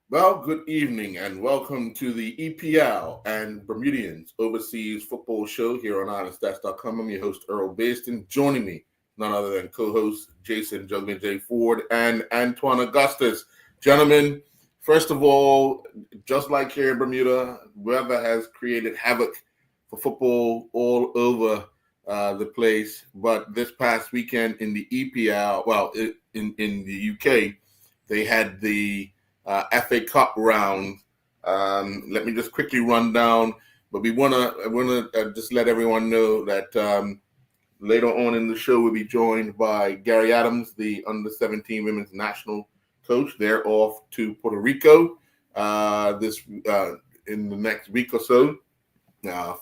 Well, good evening and welcome to the EPL and Bermudians Overseas Football Show here on IrelandStats.com. I'm your host, Earl Baston. Joining me, none other than co-host Jason Juggling J. Ford and Antoine Augustus. Gentlemen, first of all, just like here in Bermuda, weather has created havoc for football all over the place. But this past weekend in the EPL, in the UK, they had the FA Cup round. Let me just quickly run down, but I wanna just let everyone know that later on in the show we'll be joined by Gary Adams, the under-17 women's national coach. They're off to Puerto Rico this in the next week or so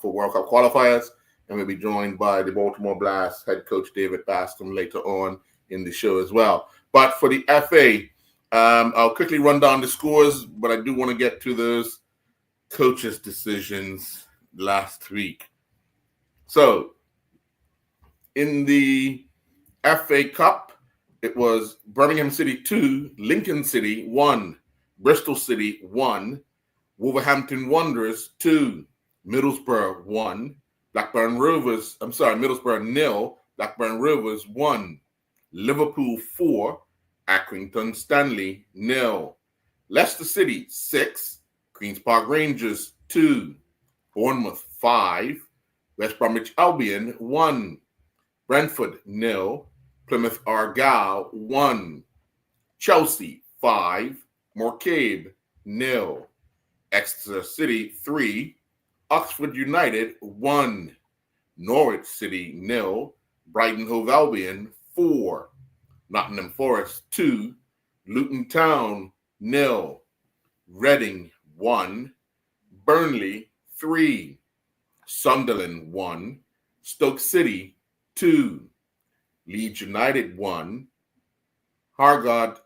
for World Cup qualifiers, and we'll be joined by the Baltimore Blast head coach David Bascom later on in the show as well. But for the FA. I'll quickly run down the scores, but I do want to get to those coaches' decisions last week. So, in the FA Cup, it was Birmingham City 2, Lincoln City 1, Bristol City 1, Wolverhampton Wanderers 2, Middlesbrough 1, Middlesbrough 0, Blackburn Rovers 1, Liverpool 4, Accrington Stanley 0, Leicester City 6, Queen's Park Rangers 2, Bournemouth 5, West Bromwich Albion 1, Brentford 0, Plymouth Argyle 1, Chelsea 5, Morecambe 0, Exeter City 3, Oxford United 1, Norwich City 0, Brighton Hove Albion 4, Nottingham Forest 2, Luton Town 0, Reading 1, Burnley 3, Sunderland 1, Stoke City 2, Leeds United 1, Hargate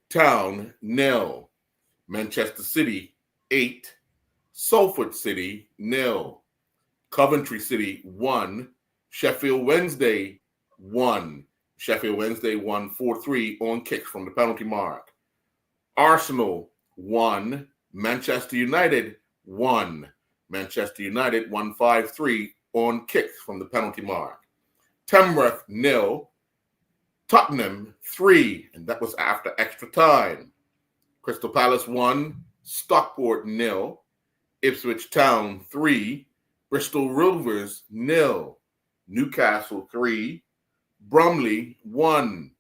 Town 0, Manchester City 8, Salford City 0, Coventry City 1, Sheffield Wednesday 1. Sheffield Wednesday won 4-3 on kicks from the penalty mark. Arsenal 1, Manchester United 1. Manchester United won 5-3 on kicks from the penalty mark. Tamworth 0, Tottenham 3, and that was after extra time. Crystal Palace 1, Stockport 0, Ipswich Town 3, Bristol Rovers 0, Newcastle 3, Bromley 1,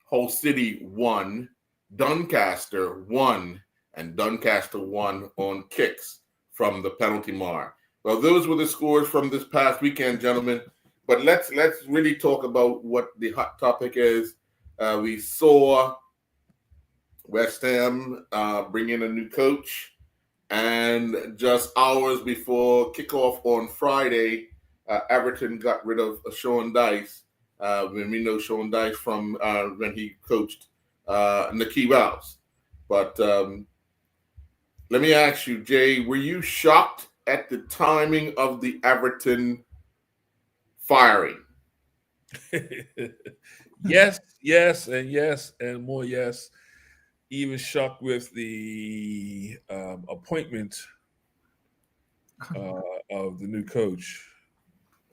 Hull City 1, Doncaster 1, and Doncaster won on kicks from the penalty mark. Well, those were the scores from this past weekend, gentlemen. But let's really talk about what the hot topic is. We saw West Ham bring in a new coach, and just hours before kickoff on Friday, Everton got rid of Sean Dice. When we know Sean Dice from when he coached Nicky Rouse. But let me ask you, Jay, were you shocked at the timing of the Everton firing? Yes, and more yes. Even shocked with the appointment of the new coach.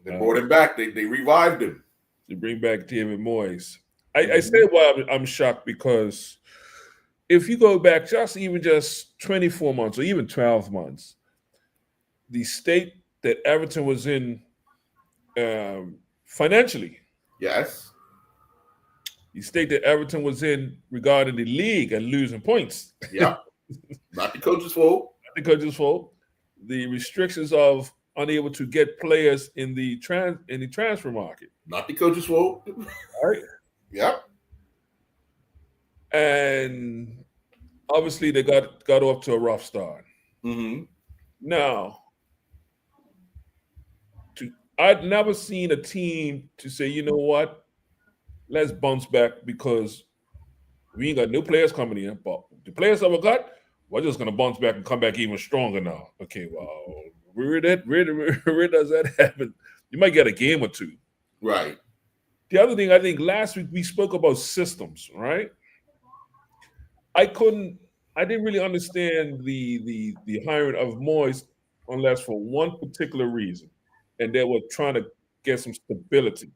They brought him back. They revived him. To bring back David Moyes. I say why I'm shocked because if you go back just 24 months or even 12 months, the state that Everton was in financially, Yes. the state that Everton was in regarding the league and losing points. Yeah. Not the coach's fault. Not the coach's fault. The restrictions of unable to get players in the transfer market. Not the coach's fault. Right. Yep. And obviously they got off to a rough start. Mm-hmm. Now, I'd never seen a team to say, you know what, let's bounce back because we ain't got new players coming in, but the players that we got, we're just gonna bounce back and come back even stronger now. Okay, well, where does that happen? You might get a game or two. Right. The other thing, I think last week we spoke about systems, right? I I didn't really understand the hiring of Moyes unless for one particular reason, and they were trying to get some stability.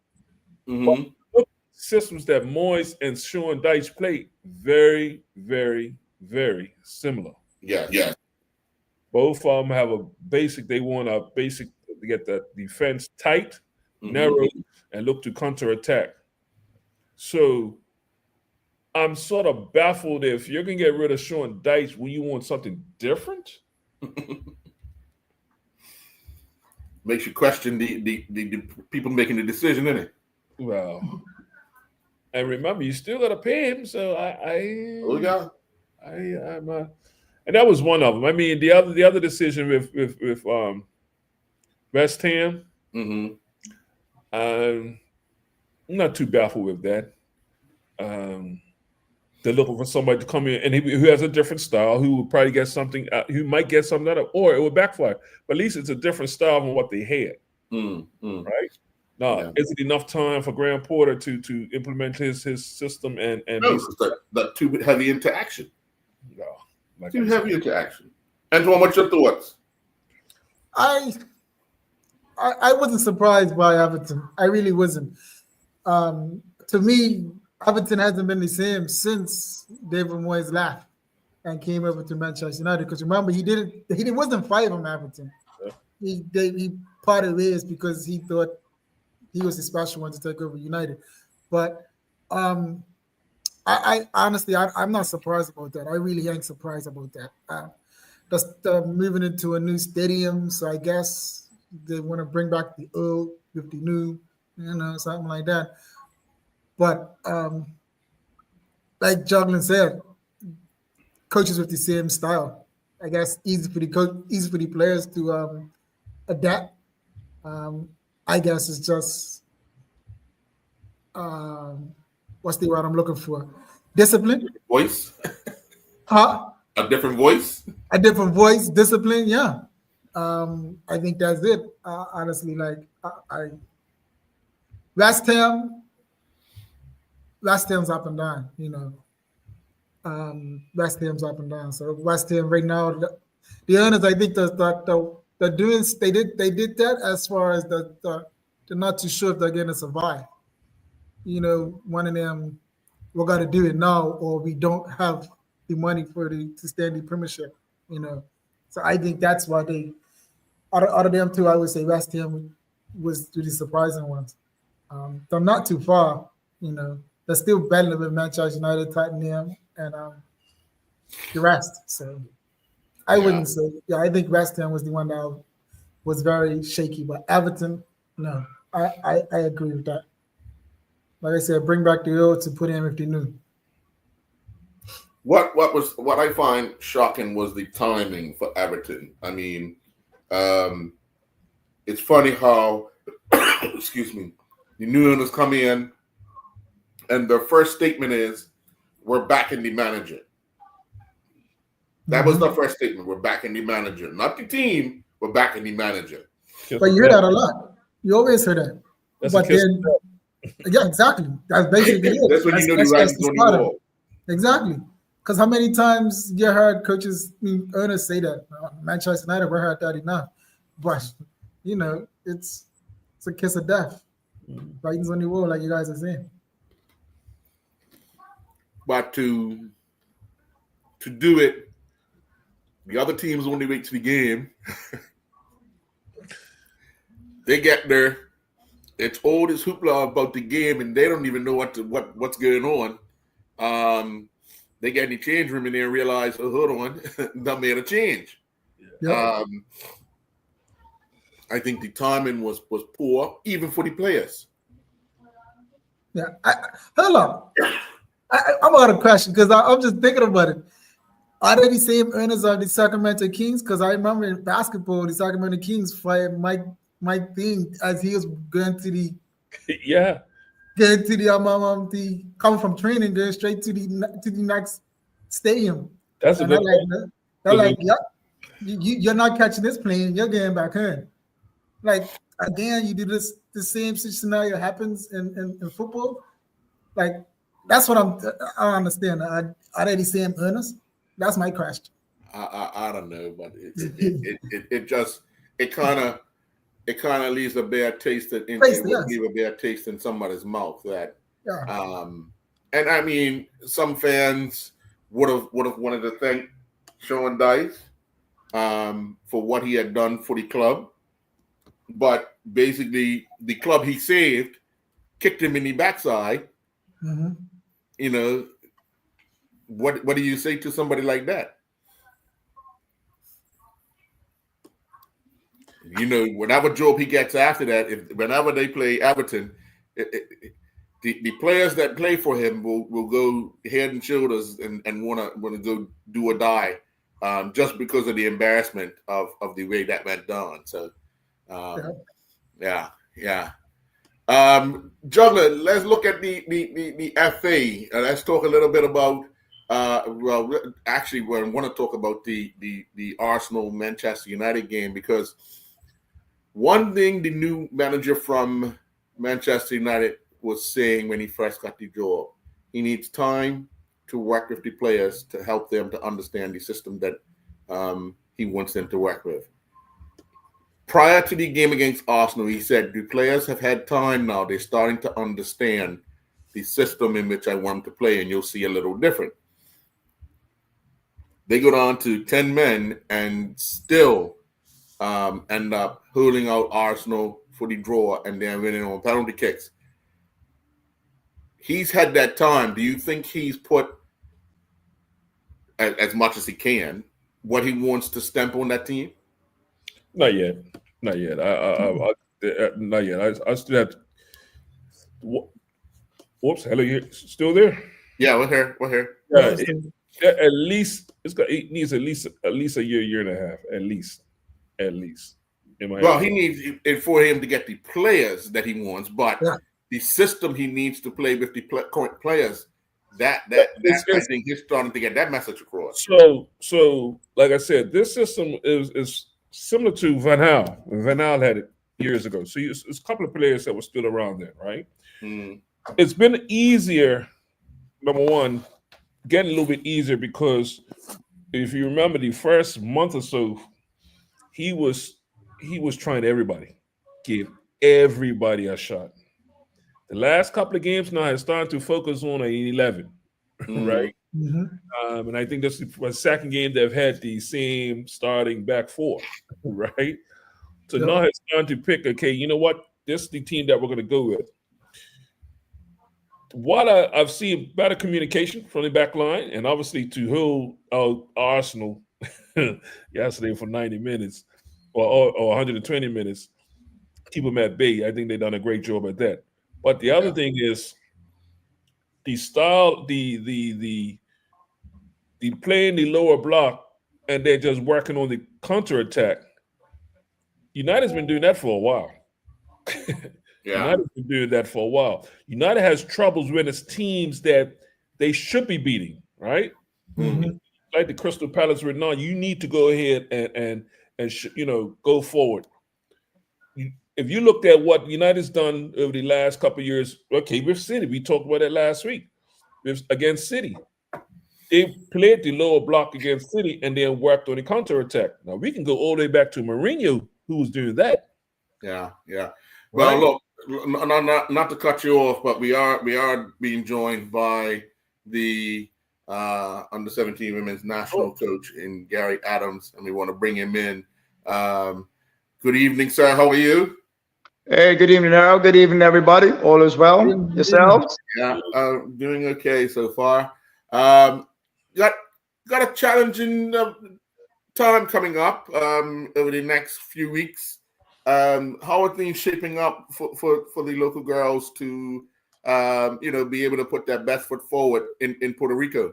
But Mm-hmm. look, systems that Moyes and Sean Dyche played very, very, very similar. Yes. Both of them have a basic. They want a basic to get the defense tight, Mm-hmm. narrow, and look to counterattack. So I'm sort of baffled if you're going to get rid of Sean Dyche when you want something different. Makes you question the people making the decision, innit? Well, and remember, you still got to pay him. So Oh yeah. I'm and that was one of them. I mean, the other decision with West Ham, Mm-hmm. I'm not too baffled with that. They're looking for somebody to come in and who has a different style, who will probably get something, who might get something out of, or it will backfire. But at least it's a different style than what they had, Mm-hmm. right? Now, Yeah. is it enough time for Graham Porter to implement his system and No, be it's that too heavy into action. no, like Too I said. heavy into action. Antoine, what's your thoughts? I wasn't surprised by Everton. I really wasn't. To me, Everton hasn't been the same since David Moyes left and came over to Manchester United. Because remember, he wasn't fired from Everton. Yeah. He parted ways because he thought he was the special one to take over United. But I honestly, I'm not surprised about that. I really ain't surprised about that. That's moving into a new stadium, so I guess they want to bring back the old with the new, something like that. But like Juglin said, coaches with the same style. I guess easy for the players to adapt. I guess it's just what's the word I'm looking for? Discipline. Voice? Huh? A different voice? A different voice, discipline. Yeah. I think that's it. Honestly, like I West Ham's up and down. West Ham's up and down. So West Ham right now, the owners, I think the doing they did that as far as they're not too sure if they're going to survive. One of them, we got to do it now, or we don't have the money to stand the Premiership. So I think that's why they out of them two, I would say West Ham was the surprising ones. They're not too far. They're still battling with Manchester United, Tottenham, and the rest. So I wouldn't say. Yeah, I think West Ham was the one that was very shaky, but Everton, no, I agree with that. Like I said, bring back the old to put in with the new. What I find shocking was the timing for Everton. I mean, it's funny how excuse me, the new owners come in and their first statement is, "We're backing the manager." That was the first statement. We're backing the manager, not the team. We're backing the manager. But you hear that a lot. You always hear that. But then, yeah, exactly. That's basically it. That's when you know the writing's on the wall. Exactly. Because how many times you heard coaches, owners say that? Manchester United, we heard that enough. But, it's a kiss of death. Writing's on the wall, like you guys are saying. But to do it, the other teams only wait to the game. They get there. It's all this hoopla about the game, and they don't even know what's going on. They get in the change room and they realize, oh, hold on, that made a change. Yep. I think the timing was poor, even for the players. Yeah. Hold on. I'm got a question because I'm just thinking about it. Are they the same owners of the Sacramento Kings? Because I remember in basketball, the Sacramento Kings fired Mike Dean as he was going to the the coming from training, going straight to the next stadium. That's a good. They're like, yeah, you're not catching this plane. You're getting back home. Like again, you do this. The same scenario happens in football. Like that's what I don't understand. Are they the same owners? That's my question. I don't know, but it kind of leaves a bad taste it would Yes. leave a bad taste in somebody's mouth that Yeah. and I mean some fans would have wanted to thank Sean Dice for what he had done for the club, but basically the club he saved kicked him in the backside. Mm-hmm. You know, what do you say to somebody like that? You know, whatever job he gets after that, whenever they play Everton, the players that play for him will go head and shoulders and wanna go do or die, just because of the embarrassment of the way that went down. So, yeah. Juggler, let's look at the FA. Let's talk a little bit about. Actually, we want to talk about the Arsenal Manchester United game, because one thing the new manager from Manchester United was saying when he first got the job, he needs time to work with the players to help them to understand the system that he wants them to work with. Prior to the game against Arsenal, he said, the players have had time now. They're starting to understand the system in which I want them to play, and you'll see a little different. They go down to 10 men and still end up hurling out Arsenal for the draw and then winning on penalty kicks. He's had that time. Do you think he's put, as much as he can, what he wants to stamp on that team? Not yet. Not yet. Not yet. I still have to. Whoops. Hello, you still there? Yeah, we're here. At least it needs at least a year and a half. At least. Well, he needs it for him to get the players that he wants, but the system he needs to play with the current players. I think he's starting to get that message across. So like I said, this system is similar to Van Gaal. Van Gaal had it years ago. So it's a couple of players that were still around then, right? Mm. It's been easier. Number one, getting a little bit easier because if you remember the first month or so, he was trying everybody, give everybody a shot. The last couple of games now has started to focus on an 11, right? Mm-hmm. And I think this is the second game they've had the same starting back four, right? So now it's time to pick, okay, you know what? This is the team that we're going to go with. What I've seen better communication from the back line, and obviously to hold Arsenal yesterday for 90 minutes or 120 minutes, keep them at bay. I think they've done a great job at that. But the other thing is the style, the playing the lower block, and they're just working on the counterattack. United's been doing that for a while. United's been doing that for a while. United has troubles when it's teams that they should be beating, right? Mm-hmm. Like the Crystal Palace right now, you need to go ahead and go forward. If you looked at what United's done over the last couple of years, okay, with City, we talked about that last week. Against City, they played the lower block against City and then worked on the counterattack. Now we can go all the way back to Mourinho, who was doing that. Yeah. Well, look, not to cut you off, but we are being joined by the under 17 women's national coach in Gary Adams, and we want to bring him in. Good evening, sir. How are you? Hey, good evening, Harold. Good evening, everybody. All is well. Yourselves? Yeah, doing okay so far. Got a challenging time coming up over the next few weeks. How are things shaping up for the local girls to be able to put their best foot forward in Puerto Rico?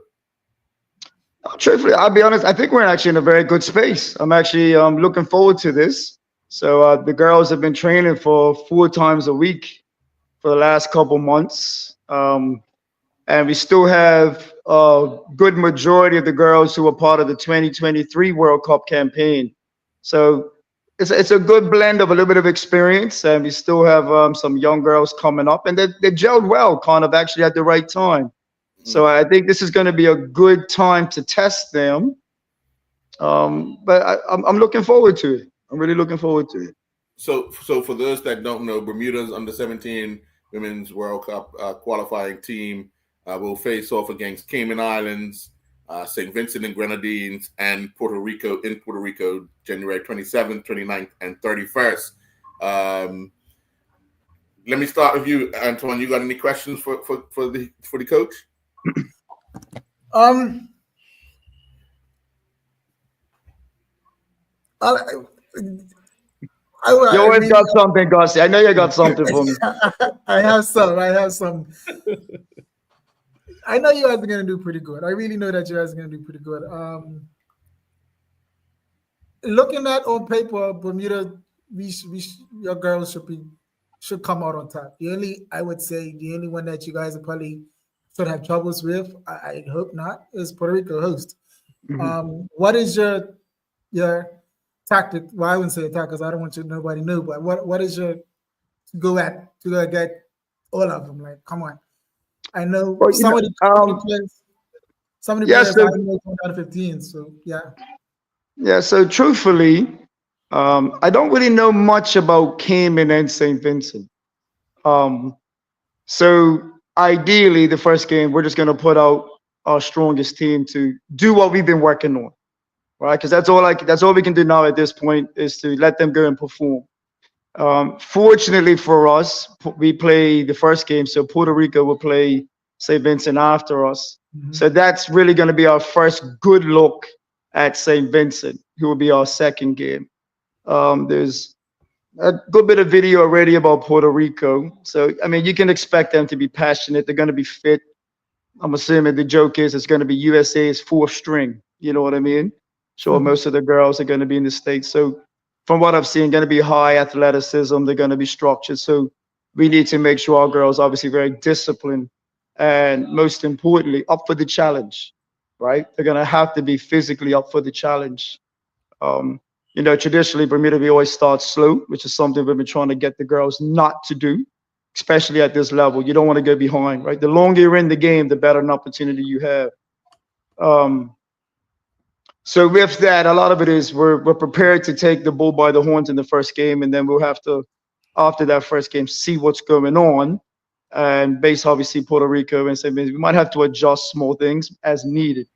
Truthfully, I'll be honest, I think we're actually in a very good space. I'm actually looking forward to this. So the girls have been training for 4 times a week for the last couple months. And we still have a good majority of the girls who are part of the 2023 World Cup campaign. So it's a good blend of a little bit of experience, and we still have some young girls coming up, and they gelled well, kind of actually at the right time. So I think this is going to be a good time to test them. But I'm looking forward to it. I'm really looking forward to it. So for those that don't know, Bermuda's under 17 Women's World Cup qualifying team will face off against Cayman Islands, St. Vincent and Grenadines, and Puerto Rico, January 27th, 29th, and 31st. Let me start with you, Antoine. You got any questions for the coach? You always got something, Gussie. I know you got something for me. I have some. I know you guys are going to do pretty good. I really know that you guys are going to do pretty good. Looking at on paper, Bermuda, your girls should come out on top. I would say the only one that you guys are probably should have troubles with, I hope not, is Puerto Rico host. Mm-hmm. What is your tactic? Well, I wouldn't say attack because I don't want nobody know, but what is your go at to get all of them? Like, come on. I know some of the players I know going down to 15, so yeah. Yeah, so truthfully, I don't really know much about Cayman and St. Vincent. So ideally, the first game, we're just going to put out our strongest team to do what we've been working on, right? Because that's all we can do now at this point is to let them go and perform. Fortunately for us, we play the first game, so Puerto Rico will play St. Vincent after us. Mm-hmm. So that's really going to be our first good look at St. Vincent, who will be our second game. There's a good bit of video already about Puerto Rico. So, I mean, you can expect them to be passionate. They're going to be fit. I'm assuming the joke is it's going to be USA's fourth string. You know what I mean? Sure, most of the girls are going to be in the States. So from what I've seen, going to be high athleticism. They're going to be structured. So we need to make sure our girls are obviously very disciplined and most importantly, up for the challenge, right? They're going to have to be physically up for the challenge. Traditionally, Bermuda, we always start slow, which is something we've been trying to get the girls not to do, especially at this level. You don't want to go behind, right? The longer you're in the game, the better an opportunity you have. So with that, a lot of it is we're prepared to take the bull by the horns in the first game, and then we'll have to, after that first game, see what's going on. And based obviously Puerto Rico and St. Vincent, we might have to adjust small things as needed.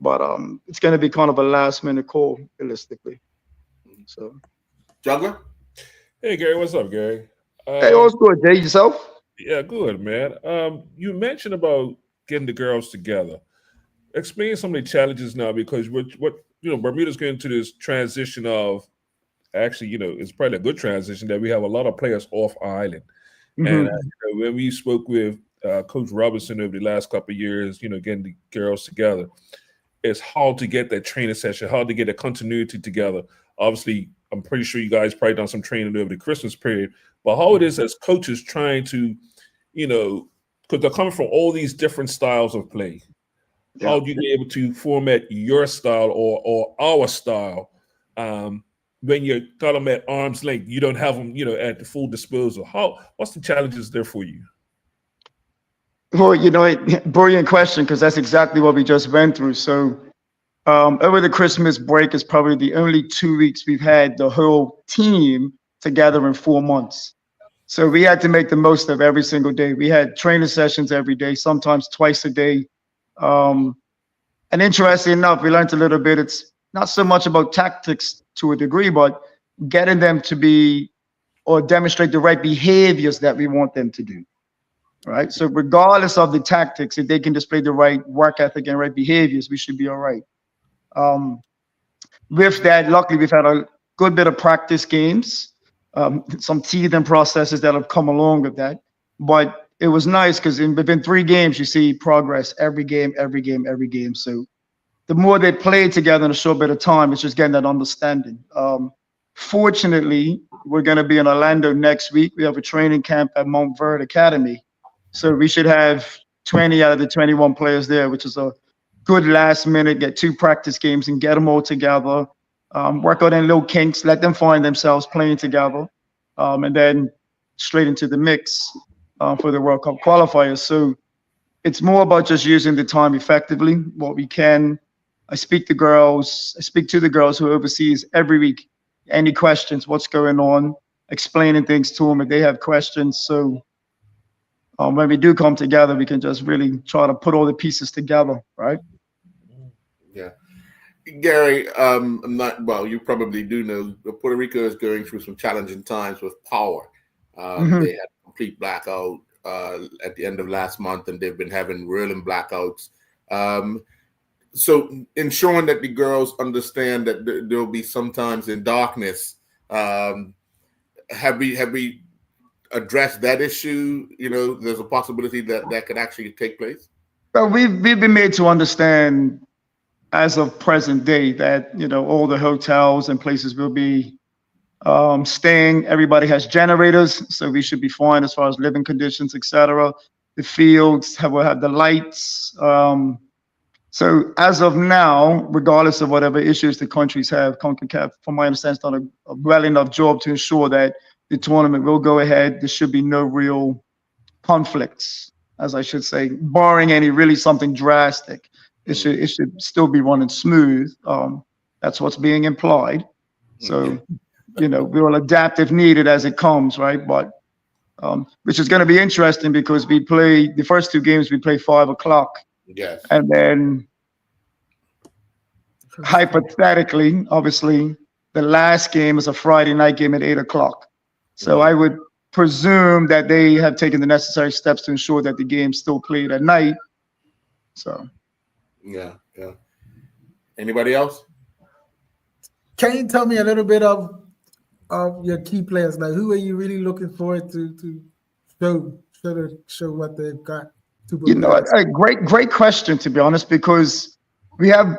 But it's going to be kind of a last minute call, realistically. So, Juggler? Hey, Gary, what's up, Gary? Hey, all's good. Jay, yourself? Yeah, good, man. You mentioned about getting the girls together. Explain some of the challenges now, because Bermuda's getting into this transition of actually, it's probably a good transition that we have a lot of players off island. Mm-hmm. And when we spoke with Coach Robinson over the last couple of years, getting the girls together, it's hard to get that training session, hard to get a continuity together. Obviously, I'm pretty sure you guys probably done some training over the Christmas period, but how it is as coaches trying to, because they're coming from all these different styles of play. Yeah. How do you be able to format your style or our style when you're got them at arm's length? You don't have them, at the full disposal. What's the challenges there for you? Well, brilliant question, because that's exactly what we just went through. So over the Christmas break is probably the only 2 weeks we've had the whole team together in 4 months. So we had to make the most of every single day. We had training sessions every day, sometimes twice a day. And interesting enough, we learned a little bit. It's not so much about tactics to a degree, but getting them to be or demonstrate the right behaviors that we want them to do. Right. So regardless of the tactics, if they can display the right work ethic and right behaviors, we should be all right. With that, luckily, we've had a good bit of practice games, some teething processes that have come along with that. But it was nice because within 3 games, you see progress every game. So the more they play together in a short bit of time, it's just getting that understanding. Fortunately, we're going to be in Orlando next week. We have a training camp at Montverde Academy. So we should have 20 out of the 21 players there, which is a good last minute, get 2 practice games and get them all together, work out any little kinks, let them find themselves playing together, and then straight into the mix for the World Cup qualifiers. So it's more about just using the time effectively, what we can. I speak to the girls who overseas every week. Any questions, what's going on, explaining things to them if they have questions. So when we do come together, we can just really try to put all the pieces together, right? Yeah. Gary, I'm not, well, you probably do know Puerto Rico is going through some challenging times with power. They had a complete blackout at the end of last month, and they've been having rolling blackouts. So ensuring that the girls understand that there'll be sometimes in darkness. Have we addressed that issue? You know, there's a possibility that could actually take place. Well, we've been made to understand as of present day that, you know, all the hotels and places will be staying. Everybody has generators, so we should be fine as far as living conditions, etc. The fields will have the lights. So as of now, regardless of whatever issues the countries have, CONCACAF, from my understanding, has done a well enough job to ensure that the tournament will go ahead. There should be no real conflicts, as I should say, barring any really something drastic. It should still be running smooth. That's what's being implied. So, you know, we will adapt if needed as it comes, right? But which is going to be interesting because we play the first two games. We play 5 o'clock. Yes. And then hypothetically, obviously, the last game is a Friday night game at 8 o'clock. So I would presume that they have taken the necessary steps to ensure that the game's still played at night. So. Yeah. Anybody else? Can you tell me a little bit of your key players? Like, who are you really looking forward to show what they've got? You know, a great question, to be honest, because I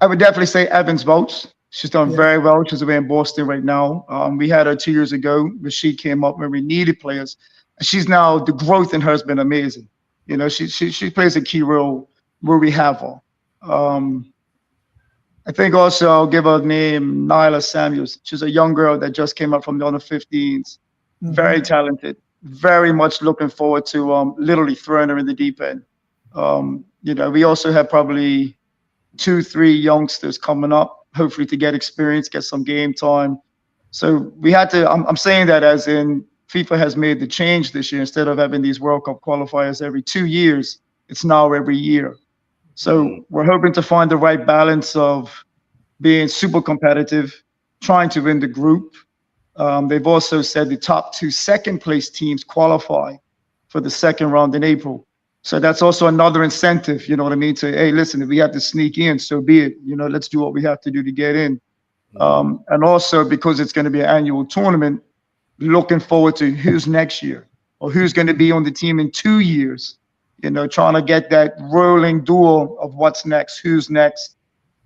would definitely say Evans Votes. She's done very well. She's away in Boston right now. We had her 2 years ago, but she came up when we needed players. She's now, the growth in her has been amazing. You know, she plays a key role where we have her. I think also I'll give her a name, Nyla Samuels. She's a young girl that just came up from the under 15s. Very talented. Very much looking forward to literally throwing her in the deep end. You know, we also have probably 2-3 youngsters coming up, hopefully to get experience, get some game time. So we had to, I'm saying that as in FIFA has made the change this year. Instead of having these World Cup qualifiers every 2 years, it's now every year. So we're hoping to find the right balance of being super competitive, trying to win the group. They've also said the top 2 second place teams qualify for the second round in April. So that's also another incentive, you know what I mean? To, hey, listen, if we have to sneak in, so be it. You know, let's do what we have to do to get in. And also because it's going to be an annual tournament, looking forward to who's next year or who's going to be on the team in 2 years, you know, trying to get that rolling duel of what's next, who's next,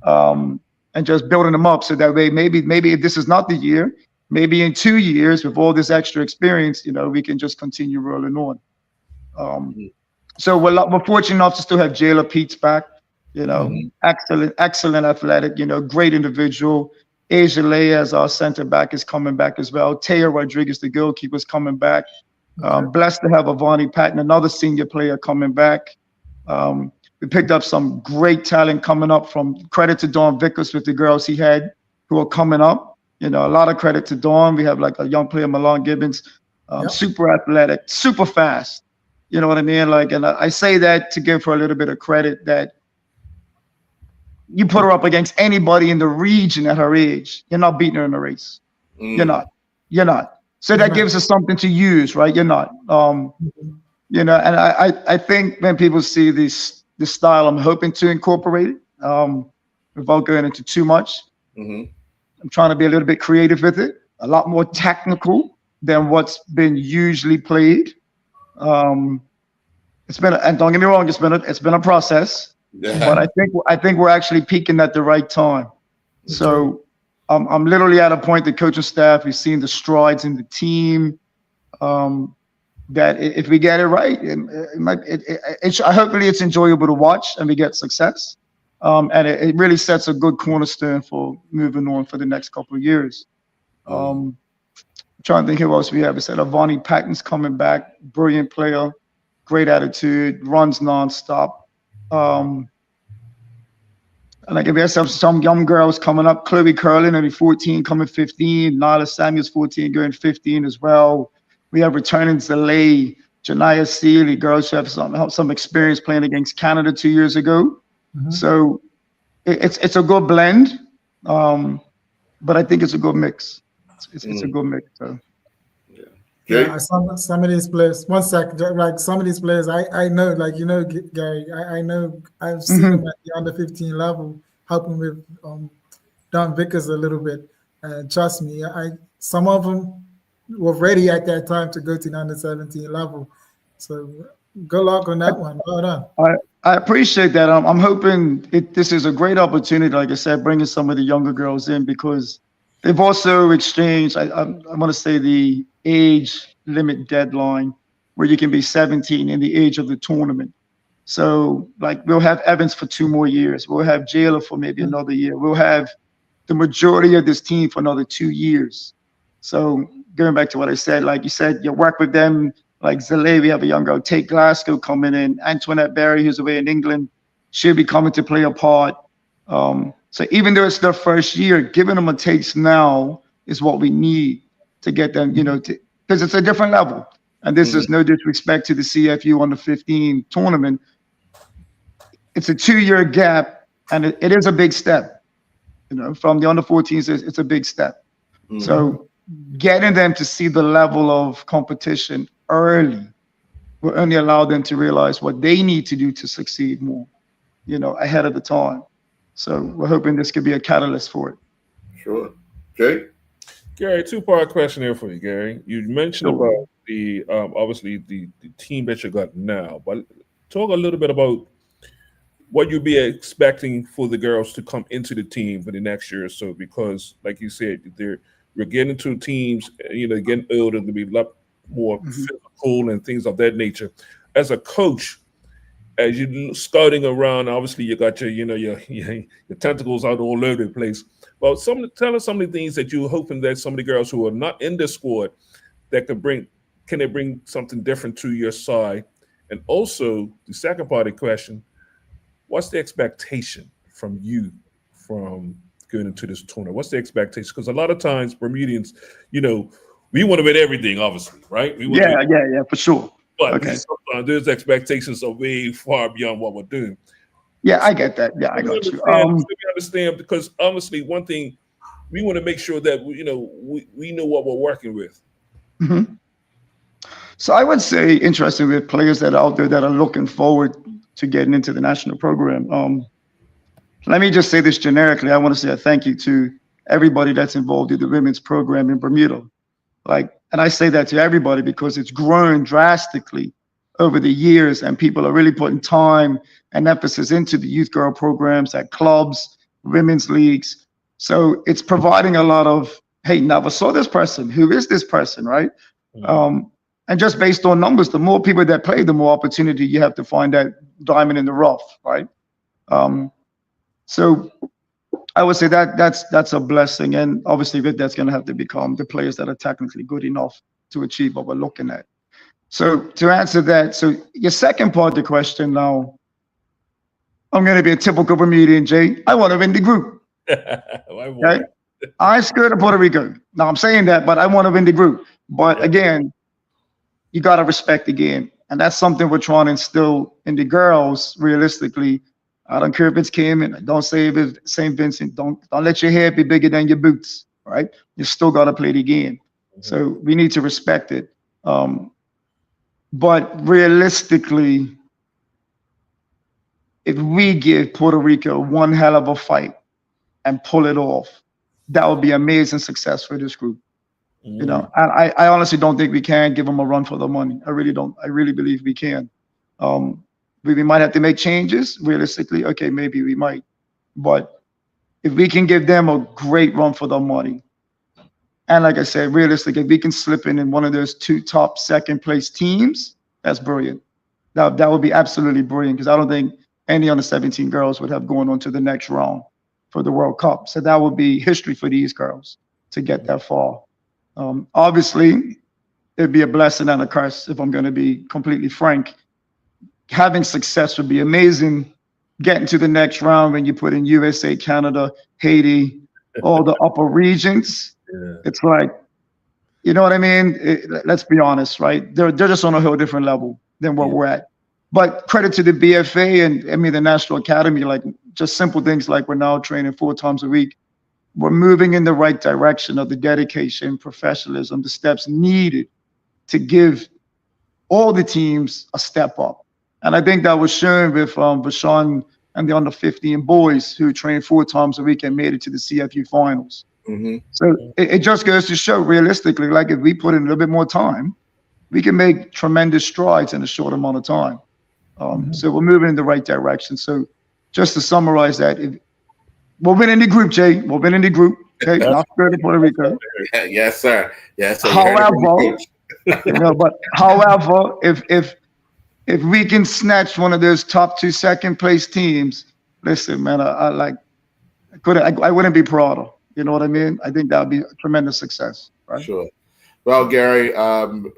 and just building them up so that way maybe if this is not the year, maybe in 2 years with all this extra experience, you know, we can just continue rolling on. So we're fortunate enough to still have Jayla Peets back, you know, excellent athletic, you know, great individual. Asia Lay as our center back is coming back as well. Taya Rodriguez, the goalkeeper, is coming back. Blessed to have Avani Patton, another senior player, coming back. We picked up some great talent coming up. From credit to Dawn Vickers with the girls he had who are coming up. You know, a lot of credit to Dawn. We have like a young player, Milan Gibbons, super athletic, super fast. You know what I mean? Like, and I say that to give her a little bit of credit that you put her up against anybody in the region at her age, you're not beating her in a race. You're not. So that gives us something to use, right? You're not. You know, and I think when people see this style, I'm hoping to incorporate it without going into too much. I'm trying to be a little bit creative with it, a lot more technical than what's been usually played. It's been, and don't get me wrong, it's been a process, but I think we're actually peaking at the right time. So I'm literally at a point, the coaching staff, we've seen the strides in the team. That if we get it right, hopefully it's enjoyable to watch and we get success. And it really sets a good cornerstone for moving on for the next couple of years. trying to think who else we have. I said Avani Patton's coming back, brilliant player, great attitude, runs nonstop. Um, and like we have some young girls coming up. Chloe Curlin, only 14, coming 15. Nyla Samuels, 14, going 15 as well. We have returning Zalay, Janiyah Sealy, girls who have some experience playing against Canada 2 years ago. So it's a good blend, but I think it's a good mix. It's a good mix. So. Yeah, some of these players. One sec, like some of these players, I know, like Gary, I know I've seen them at the under 15 level, helping with Don Vickers a little bit. And trust me, some of them were ready at that time to go to the under 17 level. So good luck on that one. Well done. I appreciate that. I'm hoping this is a great opportunity, like I said, bringing some of the younger girls in, because they've also exchanged, I want to say, the age limit deadline where you can be 17 in the age of the tournament. So like we'll have Evans for 2 more years. We'll have Jayla for maybe another year. We'll have the majority of this team for another 2 years. So going back to what I said, like you said, you work with them. Like Zalay, we have a young girl, Tate Glasgow coming in. Antoinette Barry, who's away in England, she'll be coming to play a part. So even though it's their first year, giving them a taste now is what we need to get them, because it's a different level. And this is no disrespect to the CFU under 15 tournament. It's a 2-year gap, and it is a big step. From the under 14s, it's a big step. So getting them to see the level of competition early will only allow them to realize what they need to do to succeed more, ahead of the time. So we're hoping this could be a catalyst for it. Sure. Jay? Gary, 2-part question here for you, Gary. You mentioned about the obviously the team that you got now, but talk a little bit about what you'd be expecting for the girls to come into the team for the next year or so, because like you said, we're getting to teams, getting older to be a lot more physical and things of that nature. As a coach, as you're scouting around, obviously you got your tentacles out all over the place. Well, tell us some of the things that you're hoping that some of the girls who are not in the squad that can they bring something different to your side? And also the second part of the question, what's the expectation from you from going into this tournament? What's the expectation? Because a lot of times Bermudians, we want to win everything, obviously, right? Yeah, for sure. But sometimes there's expectations are way far beyond what we're doing. Yeah, I get that. Yeah, I got you. We understand, because honestly, one thing we want to make sure that we know what we're working with. So I would say, interesting with players that are out there that are looking forward to getting into the national program. Let me just say this generically. I want to say a thank you to everybody that's involved in the women's program in Bermuda. And I say that to everybody because it's grown drastically over the years, and people are really putting time and emphasis into the youth girl programs at clubs, women's leagues. So it's providing a lot of, hey, never saw this person. Who is this person, right? And just based on numbers, the more people that play, the more opportunity you have to find that diamond in the rough, right? So I would say that's a blessing, and obviously with that's going to have to become the players that are technically good enough to achieve what we're looking at. So to answer that, so your second part of the question now, I'm going to be a typical Bermudian, Jay. I want to win the group. Okay? I'm scared of Puerto Rico. Now I'm saying that, but I want to win the group. But again, you got to respect the game, and that's something we're trying to instill in the girls. Realistically, I don't care if it's Kim, and don't say if it's St. Vincent. Don't let your hair be bigger than your boots. Right? You still got to play the game. So we need to respect it. But realistically, if we give Puerto Rico one hell of a fight and pull it off, that would be amazing success for this group. And I honestly don't think we can give them a run for the money. I really don't. I really believe we can. We might have to make changes. Realistically, okay, maybe we might. But if we can give them a great run for the money, and like I said, realistically, if we can slip in one of those 2 top second place teams, that's brilliant. That would be absolutely brilliant, because I don't think any under 17 girls would have gone on to the next round for the World Cup. So that would be history for these girls to get that far. Obviously, it'd be a blessing and a curse if I'm going to be completely frank. Having success would be amazing. Getting to the next round when you put in USA, Canada, Haiti, all the upper regions, it's like, you know what I mean? Let's be honest, right? They're just on a whole different level than what we're at. But credit to the BFA and I mean the National Academy, like just simple things like we're now training 4 times a week. We're moving in the right direction of the dedication, professionalism, the steps needed to give all the teams a step up. And I think that was shown with Vashon and the under 15 boys who trained 4 times a week and made it to the CFU finals. Mm-hmm. So it just goes to show realistically, like if we put in a little bit more time, we can make tremendous strides in a short amount of time. So we're moving in the right direction. So just to summarize that, we'll win in the group, Jay. We'll win in the group. Okay, not scared of Puerto Rico. Yes, sir. Yes, sir. However, if we can snatch one of those top 2 second place teams, listen, man, I wouldn't be prouder. You know what I mean? I think that would be a tremendous success. Right? Sure. Well, Gary,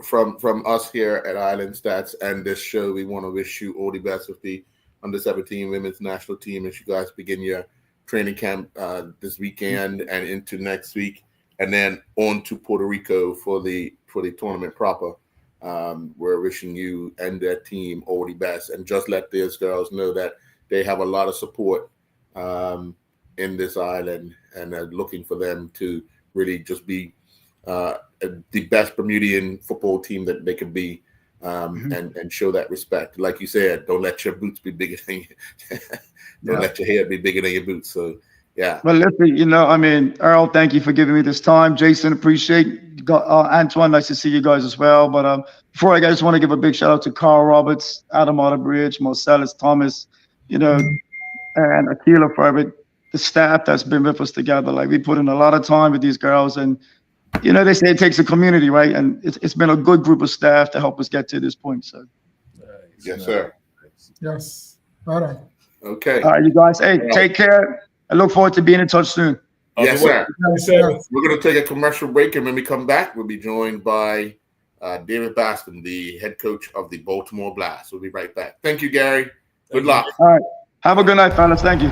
from us here at Island Stats and this show, we want to wish you all the best with the under 17 women's national team as you guys begin your training camp this weekend and into next week, and then on to Puerto Rico for the tournament proper. We're wishing you and their team all the best, and just let these girls know that they have a lot of support in this island, and are looking for them to really just be the best Bermudian football team that they can be, and show that respect. Like you said, don't let your boots be bigger than let your head be bigger than your boots. So yeah. Well, listen, you know, I mean, Earl, thank you for giving me this time. Jason, appreciate. Antoine, nice to see you guys as well. But before I just want to give a big shout out to Carl Roberts, Adam Otterbridge, Marcellus Thomas, you know, and Akila for the staff that's been with us together. Like we put in a lot of time with these girls, and you know, they say it takes a community, right? And it's been a good group of staff to help us get to this point. So, yes, sir. Yes. All right. Okay. All right, you guys. Hey, take care. I look forward to being in touch soon. Yes, sir. Yes. We're going to take a commercial break, and when we come back, we'll be joined by David Baston, the head coach of the Baltimore Blast. We'll be right back. Thank you, Gary. Good luck. All right. Have a good night, fellas. Thank you.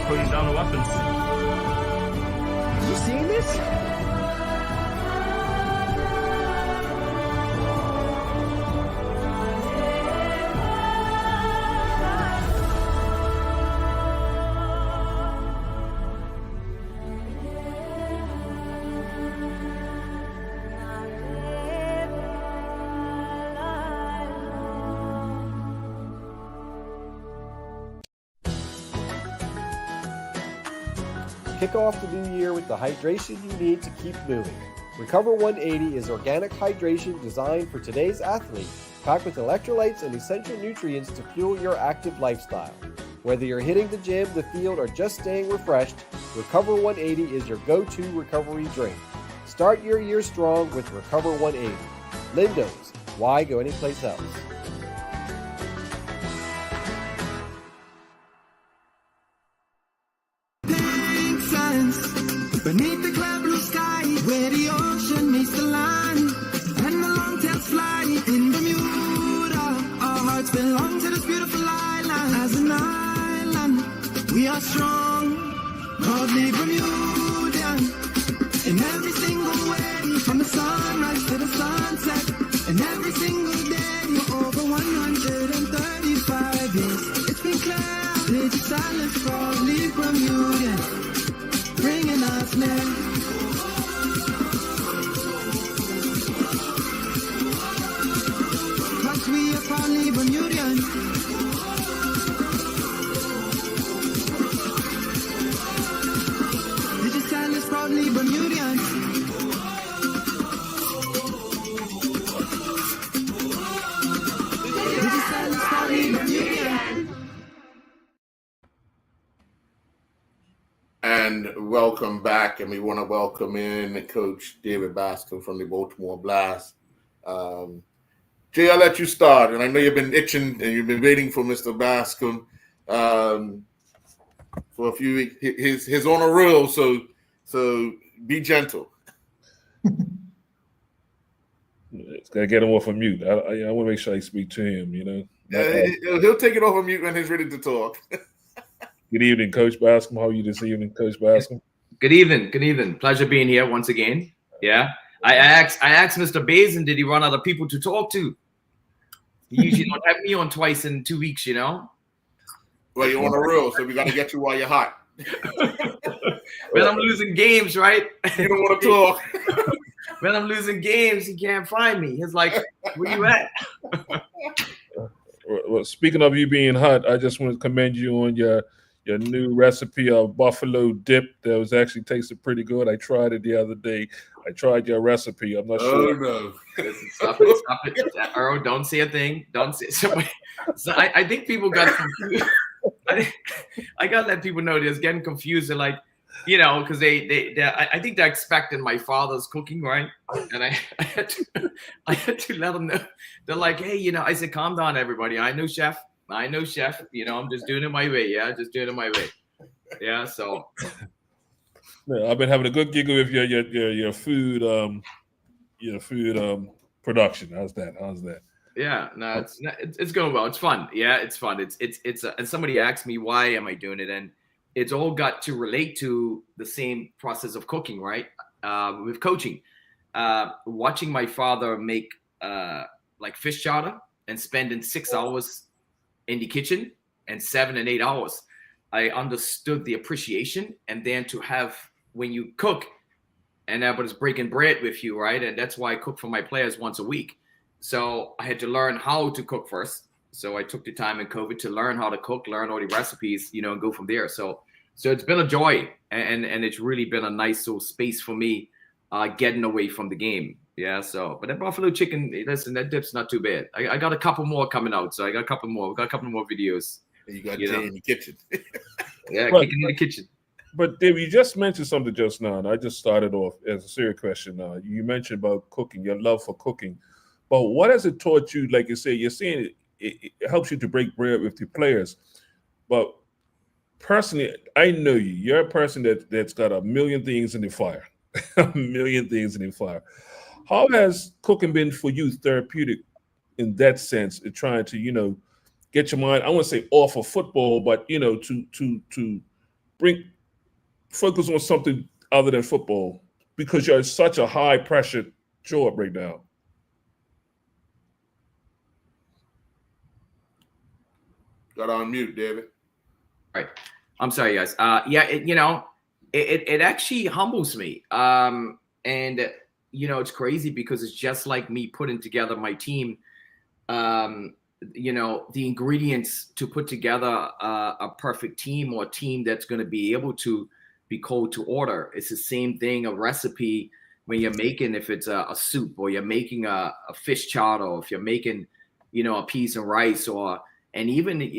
Putting down the weapons. You seeing this? Kick off the new year with the hydration you need to keep moving. Recover 180 is organic hydration designed for today's athlete, packed with electrolytes and essential nutrients to fuel your active lifestyle. Whether you're hitting the gym, the field, or just staying refreshed, Recover 180 is your go-to recovery drink. Start your year strong with Recover 180. Lindo's, why go anyplace else? Beneath the cloud blue sky, where the ocean meets the line, and the long-tailed fly in Bermuda. Our hearts belong to this beautiful island. As an island, we are strong, proudly Bermudian. In every single way, from the sunrise to the sunset, in every single day, for over 135 years. It's been clear, Lady Silence, proudly Bermudian. Bringing us near. Cause we are proudly Bermudian. Digital is proudly Bermudian. And welcome back. And we want to welcome in Coach David Bascom from the Baltimore Blast. Jay, I'll let you start. And I know you've been itching and you've been waiting for Mr. Bascom for a few weeks. He's on a roll, so be gentle. It's gotta get him off of mute. I want to make sure I speak to him. He'll take it off of mute when he's ready to talk. Good evening, Coach Bascom. How are you this evening, Coach Bascom? Good evening. Good evening. Pleasure being here once again. Yeah. I asked Mr. Bazin, did he run out of people to talk to? He usually don't have me on twice in 2 weeks, you know? Well, you're on a roll, so we got to get you while you're hot. When I'm losing games, right? You don't want to talk. When I'm losing games, he can't find me. He's like, where you at? Well, speaking of you being hot, I just want to commend you on your new recipe of buffalo dip that was actually tasted pretty good. I tried it the other day. I tried your recipe. I'm not sure. No. Listen, stop it. Earl, don't say a thing. Don't say so I think people got confused. I got to let people know they're getting confused. They're like, because I think they're expecting my father's cooking, right? And I had to let them know. They're like, hey, I said, calm down, everybody. I know chef. I'm just doing it my way. Yeah, just doing it my way. Yeah, so. Yeah, I've been having a good giggle with your food production. How's that? Yeah, no, it's going well. It's fun. Yeah, it's fun. It's and somebody asked me why am I doing it, and it's all got to relate to the same process of cooking, right? With coaching, watching my father make like fish chowder and spending 6 hours in the kitchen and 7 and 8 hours, I understood the appreciation. And then to have when you cook, and everybody's breaking bread with you, right? And that's why I cook for my players once a week. So I had to learn how to cook first. So I took the time in COVID to learn how to cook, learn all the recipes, and go from there. So it's been a joy, and it's really been a nice little space for me, getting away from the game. Yeah. So, but that buffalo chicken, listen, that dip's not too bad. I got a couple more coming out. So I got a couple more. We got a couple more videos. You got Jay in the kitchen. Yeah, kicking in the kitchen. But David, you just mentioned something just now, and I just started off as a serious question. You mentioned about cooking, your love for cooking. But what has it taught you? Like you say, you're saying it helps you to break bread with your players. But personally, I know you. You're a person that's got a million things in the fire. A million things in the fire. How has cooking been for you therapeutic in that sense, in trying to, get your mind, I won't say off of football, but, to focus on something other than football, because you're such a high pressure job right now? Got on mute, David. Right. I'm sorry, guys. It actually humbles me. And it's crazy because it's just like me putting together my team. The ingredients to put together a perfect team, or a team that's going to be able to be called to order. It's the same thing, a recipe when you're making, if it's a soup, or you're making a fish chowder, or if you're making, a peas and rice, and even,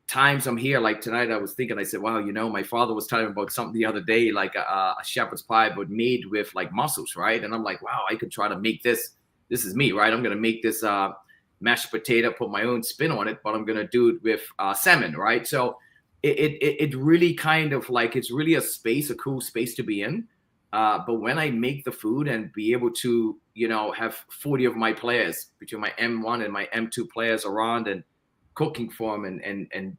times I'm here, like tonight, I was thinking, I said, wow, my father was telling me about something the other day, like a shepherd's pie, but made with like mussels, right? And I'm like, wow, I could try to make this. This is me, right? I'm going to make this mashed potato, put my own spin on it, but I'm going to do it with salmon, right? So it really kind of like, it's really a cool space to be in. But when I make the food and be able to, have 40 of my players, between my M1 and my M2 players around, and cooking for them and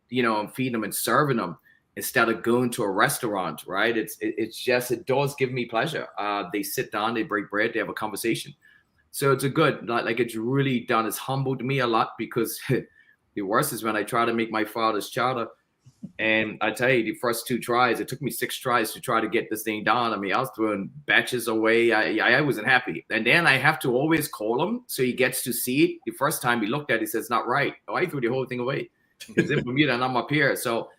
feeding them and serving them instead of going to a restaurant, right? It does give me pleasure. They sit down, they break bread, they have a conversation. So it's it's really done. It's humbled me a lot, because the worst is when I try to make my father's chowder. And I tell you, the first 2 tries, it took me 6 tries to try to get this thing down. I mean, I was throwing batches away. I wasn't happy. And then I have to always call him so he gets to see it. The first time he looked at it, he says, not right. Oh, I threw the whole thing away. It's in Bermuda and I'm up here. So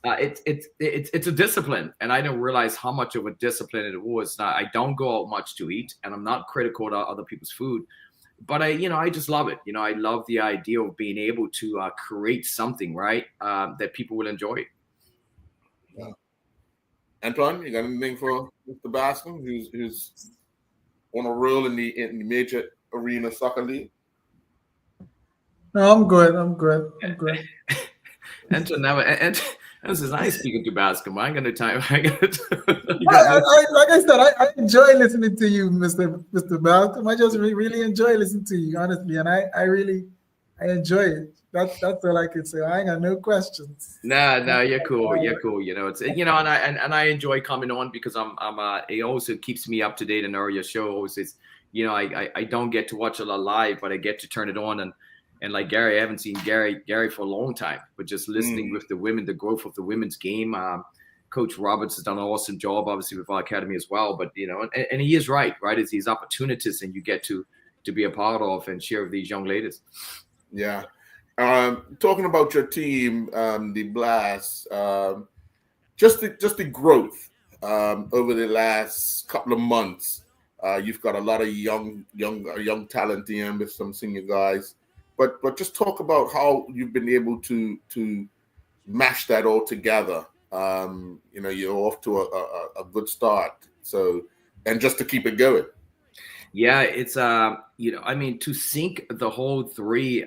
it's a discipline. And I didn't realize how much of a discipline it was. Now, I don't go out much to eat, and I'm not critical of other people's food. But I just love it. I love the idea of being able to create something, right, that people will enjoy. Yeah. Antoine, you got anything for Mr. Bascom, who's on a roll in the major arena soccer league? No, I'm good. I'm good. I'm good. And so now, and this is nice speaking to basketball. I ain't got no time. Like I said, I enjoy listening to you, Mr. Malcolm. I just really enjoy listening to you, honestly, and I really enjoy it. That's all I can say. I ain't got no questions. No, you're cool. You're cool. You know, it's and I enjoy coming on because it also keeps me up to date and know your show always is. I don't get to watch a lot live, but I get to turn it on and like Gary, I haven't seen Gary for a long time, but just listening with the women, the growth of the women's game. Coach Roberts has done an awesome job, obviously with our academy as well. But and he is right. It's these opportunities, and you get to be a part of and share with these young ladies. Yeah. Talking about your team, the Blast, just the growth over the last couple of months. You've got a lot of young talent in with some senior guys, but just talk about how you've been able to mash that all together. You're off to a good start. So, and just to keep it going. Yeah, it's to sync the whole three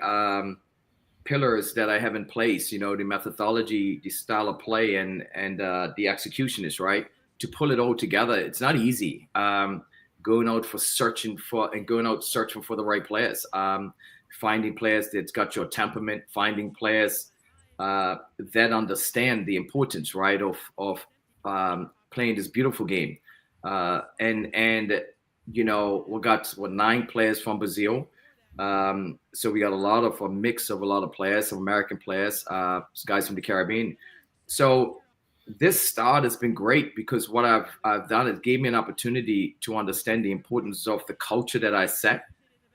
pillars that I have in place, the methodology, the style of play, and the execution is right. To pull it all together, it's not easy. Going out searching for the right players, finding players that's got your temperament, finding players that understand the importance, right, of playing this beautiful game, and we got 9 players from Brazil. So we got a mix of a lot of players, some American players, guys from the Caribbean. So this start has been great because what I've done, it gave me an opportunity to understand the importance of the culture that I set.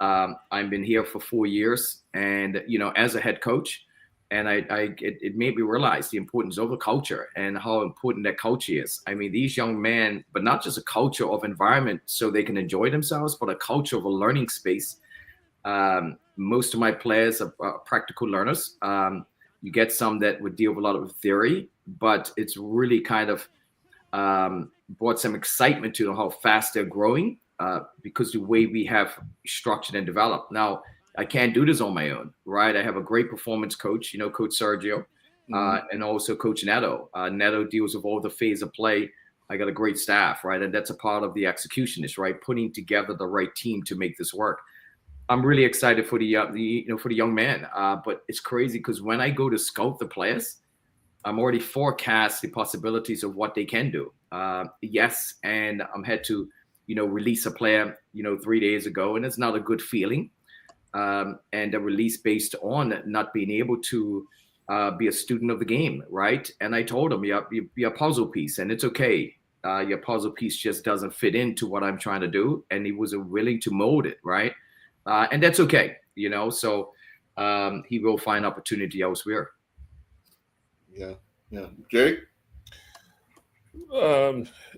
I've been here for 4 years, and as a head coach, and it made me realize the importance of the culture and how important that culture is. I mean, these young men, but not just a culture of environment so they can enjoy themselves, but a culture of a learning space. Most of my players are practical learners. You get some that would deal with a lot of theory, but it's really kind of brought some excitement to how fast they're growing because the way we have structured and developed. Now, I can't do this on my own, right? I have a great performance coach, Coach Sergio, and also Coach Neto. Neto deals with all the phase of play. I got a great staff, right? And that's a part of the executionist, right? Putting together the right team to make this work. I'm really excited for the young man, but it's crazy because when I go to scout the players, I'm already forecast the possibilities of what they can do. Yes, and I'm had to, release a player, 3 days ago, and it's not a good feeling. And a release based on not being able to be a student of the game, right? And I told him, you're a puzzle piece, and it's okay. Your puzzle piece just doesn't fit into what I'm trying to do, and he was willing to mold it, right? And that's okay, so he will find opportunity elsewhere. Yeah. Jay?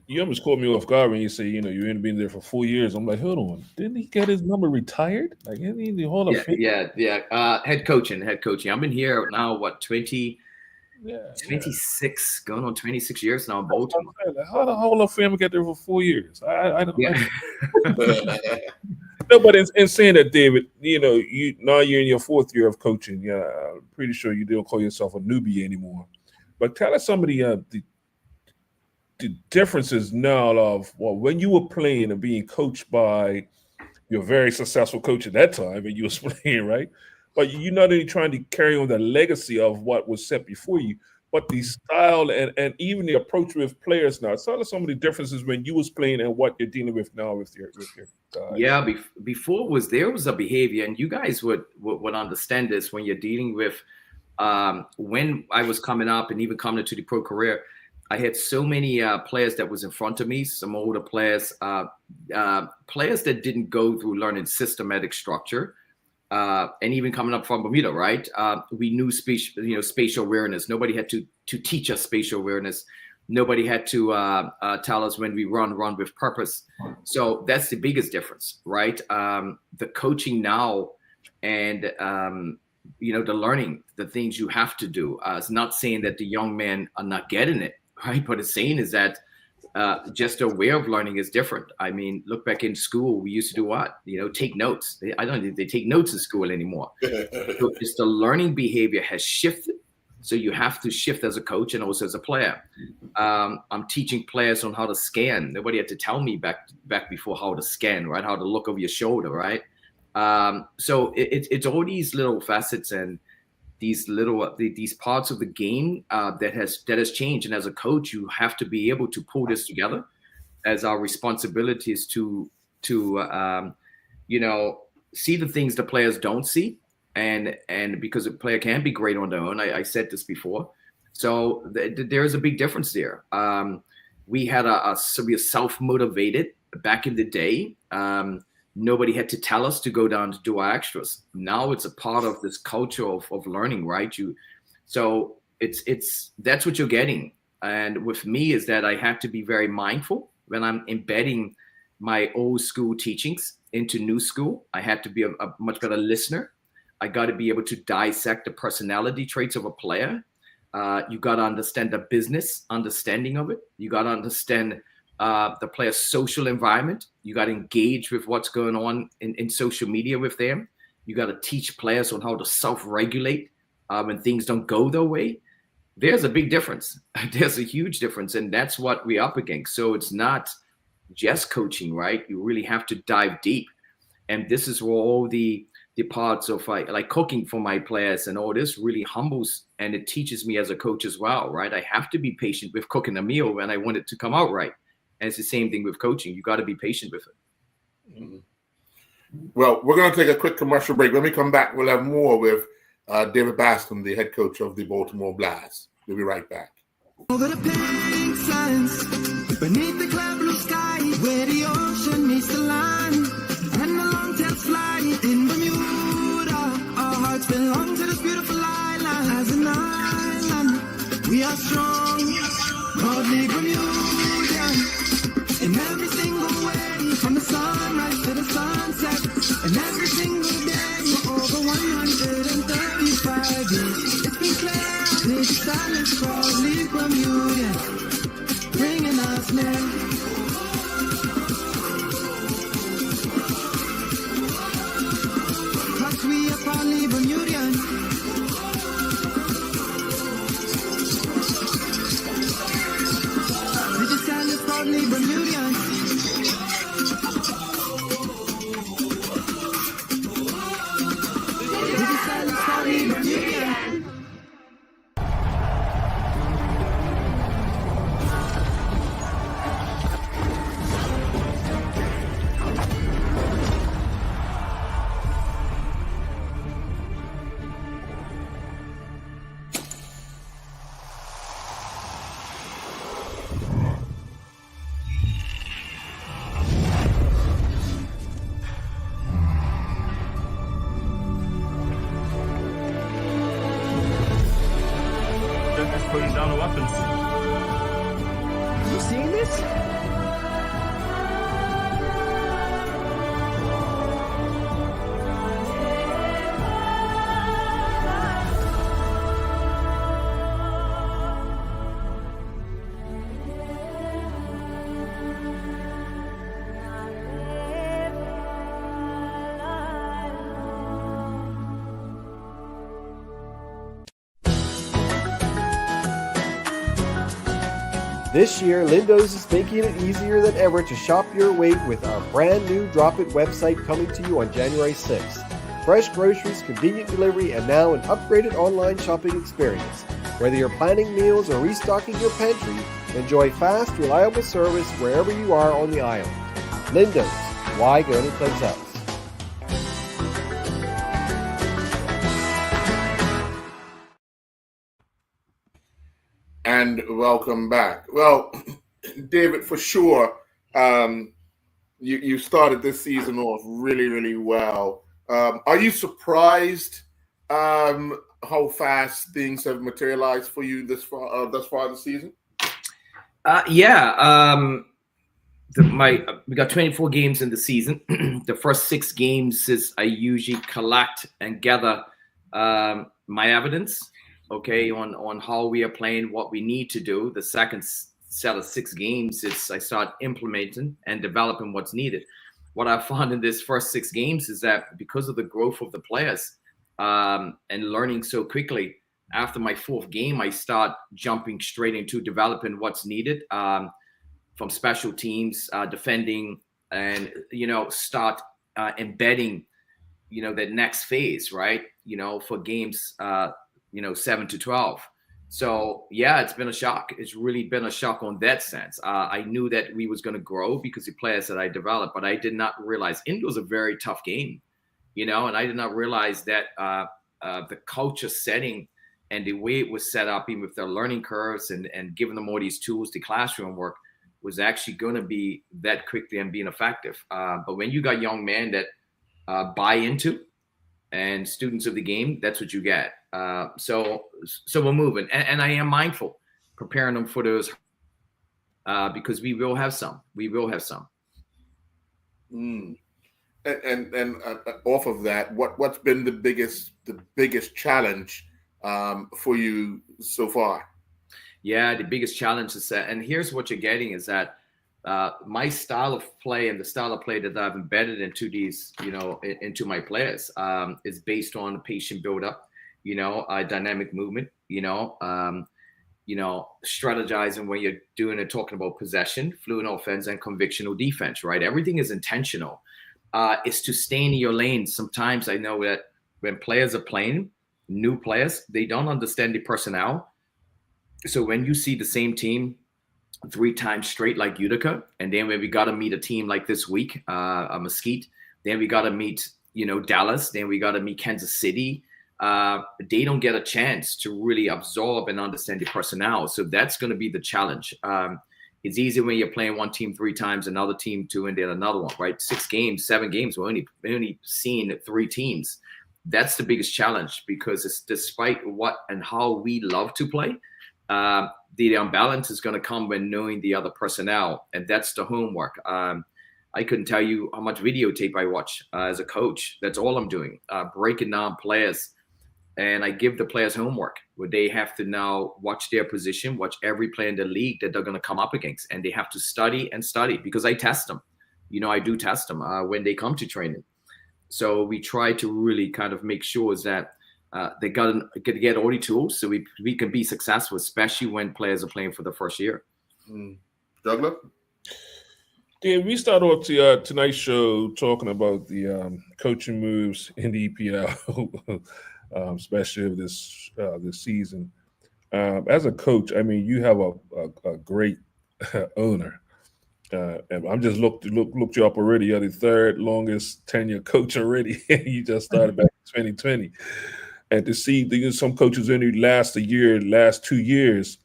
You almost caught me off guard when you say, you ain't been there for 4 years. I'm like, hold on, didn't he get his number retired? Like, isn't he the Hall of Fame? Yeah. Head coaching. I've been here now, 26, going on 26 years now in Baltimore. How the Hall of Fame get there for 4 years? I don't No, but in saying that, David, you're in your 4th year of coaching. Yeah, I'm pretty sure you don't call yourself a newbie anymore. But tell us some of the differences now of when you were playing and being coached by your very successful coach at that time, and you was playing, right? But you're not only trying to carry on the legacy of what was set before you, but the style and even the approach with players now. Tell us some of the differences when you was playing and what you're dealing with now with your guys. Yeah, before there was a behavior, and you guys would understand this when you're dealing with when I was coming up and even coming into the pro career. I had so many players that was in front of me, some older players, players that didn't go through learning systematic structure. And even coming up from Bermuda, right? We knew spatial awareness. Nobody had to teach us spatial awareness. Nobody had to tell us when we run with purpose. So that's the biggest difference, right? The coaching now and the learning, the things you have to do. It's not saying that the young men are not getting it, right? But it's saying is that just a way of learning is different. I mean, look back in school, we used to do what? Take notes. I don't think they take notes in school anymore. So just the learning behavior has shifted. So you have to shift as a coach and also as a player. I'm teaching players on how to scan. Nobody had to tell me back before how to scan, right? How to look over your shoulder, right? So it's all these little facets and these parts of the game that has changed. And as a coach, you have to be able to pull this together, as our responsibility is to see the things the players don't see. And because a player can be great on their own, I said this before. So there is a big difference there. We had we were self-motivated back in the day. Nobody had to tell us to go down to do our extras. Now it's a part of this culture of learning, right? So that's what you're getting. And with me is that I have to be very mindful when I'm embedding my old school teachings into new school. I had to be a much better listener. I got to be able to dissect the personality traits of a player. You got to understand the business understanding of it. You got to understand the player's social environment. You got to engage with what's going on in social media with them. You got to teach players on how to self-regulate when things don't go their way. There's a big difference. There's a huge difference. And that's what we're up against. So it's not just coaching, right? You really have to dive deep. And this is where all the parts of like cooking for my players and all this really humbles, and it teaches me as a coach as well, right? I have to be patient with cooking a meal when I want it to come out right. And it's the same thing with coaching. You got to be patient with it. Mm-hmm. Well, we're going to take a quick commercial break. When we come back, we'll have more with David Bascom, the head coach of the Baltimore Blast. We'll be right back. Over the pink sands, beneath the cloud blue sky, where the ocean meets the land, and the long-tails fly in Bermuda. Our hearts belong to this beautiful island. As an island, we are strong, proudly Bermudian. In every single way, from the sunrise to the sunset, and every single day for over 135 years. It's been clear, this silence proudly Bermudian, bringing us near. We are proudly Bermudian. Digital is proudly Bermudian. Digital is proudly Bermudian. Putting down the weapons. You seen this? This year, Lindo's is making it easier than ever to shop your weight with our brand new Drop It website coming to you on January 6th. Fresh groceries, convenient delivery, and now an upgraded online shopping experience. Whether you're planning meals or restocking your pantry, enjoy fast, reliable service wherever you are on the island. Lindo's, why go anyplace else? And welcome back. Well, David, for sure, you started this season off really, really well. Are you surprised how fast things have materialized for you thus far this season? Yeah. We got 24 games in the season. The first 6 games is I usually collect and gather my evidence. Okay, on how we are playing, what we need to do. The second set of 6 games, I start implementing and developing what's needed. What I found in this first 6 games is that because of the growth of the players and learning so quickly, after my 4th game, I start jumping straight into developing what's needed from special teams, defending, and, start embedding, the next phase, right? For games, 7 to 12. So yeah, it's been a shock. It's really been a shock on that sense. I knew that we was going to grow because the players that I developed, but I did not realize India was a very tough game, and I did not realize that the culture setting and the way it was set up, even with their learning curves and giving them all these tools, the classroom work, was actually going to be that quickly and being effective. But when you got young men that buy into and students of the game, that's what you get. So we're moving, and I am mindful, preparing them for those, because we will have some. And off of that, what's been the biggest challenge for you so far? Yeah, the biggest challenge is that, and here's what you're getting, is that my style of play and the style of play that I've embedded into these, into my players, is based on patient build-up, dynamic movement, strategizing when you're doing and talking about possession, fluid offense, and convictional defense, right? Everything is intentional. It's to stay in your lane. Sometimes I know that when players are playing, new players, they don't understand the personnel. So when you see the same team 3 times straight like Utica, and then when we got to meet a team like this week, Mesquite, then we got to meet, Dallas, then we got to meet Kansas City, they don't get a chance to really absorb and understand the personnel. So that's going to be the challenge. It's easy when you're playing one team 3 times, another team 2, and then another one, right? 6 games, 7 games, we're only seeing 3 teams. That's the biggest challenge, because it's despite what and how we love to play, the imbalance is going to come when knowing the other personnel, and that's the homework. I couldn't tell you how much videotape I watch as a coach. That's all I'm doing, breaking down players. And I give the players homework where they have to now watch their position, watch every player in the league that they're going to come up against. And they have to study because I test them. I do test them when they come to training. So we try to really kind of make sure that they got to get all the tools so we can be successful, especially when players are playing for the first year. Douglas? Dan, we start off tonight's show talking about the coaching moves in the EPL, especially of this season. As a coach, I mean, you have a great owner. And I'm just looked you up already. You're the 3rd longest tenure coach already. You just started back in 2020. And to see some coaches only last a year, last 2 years.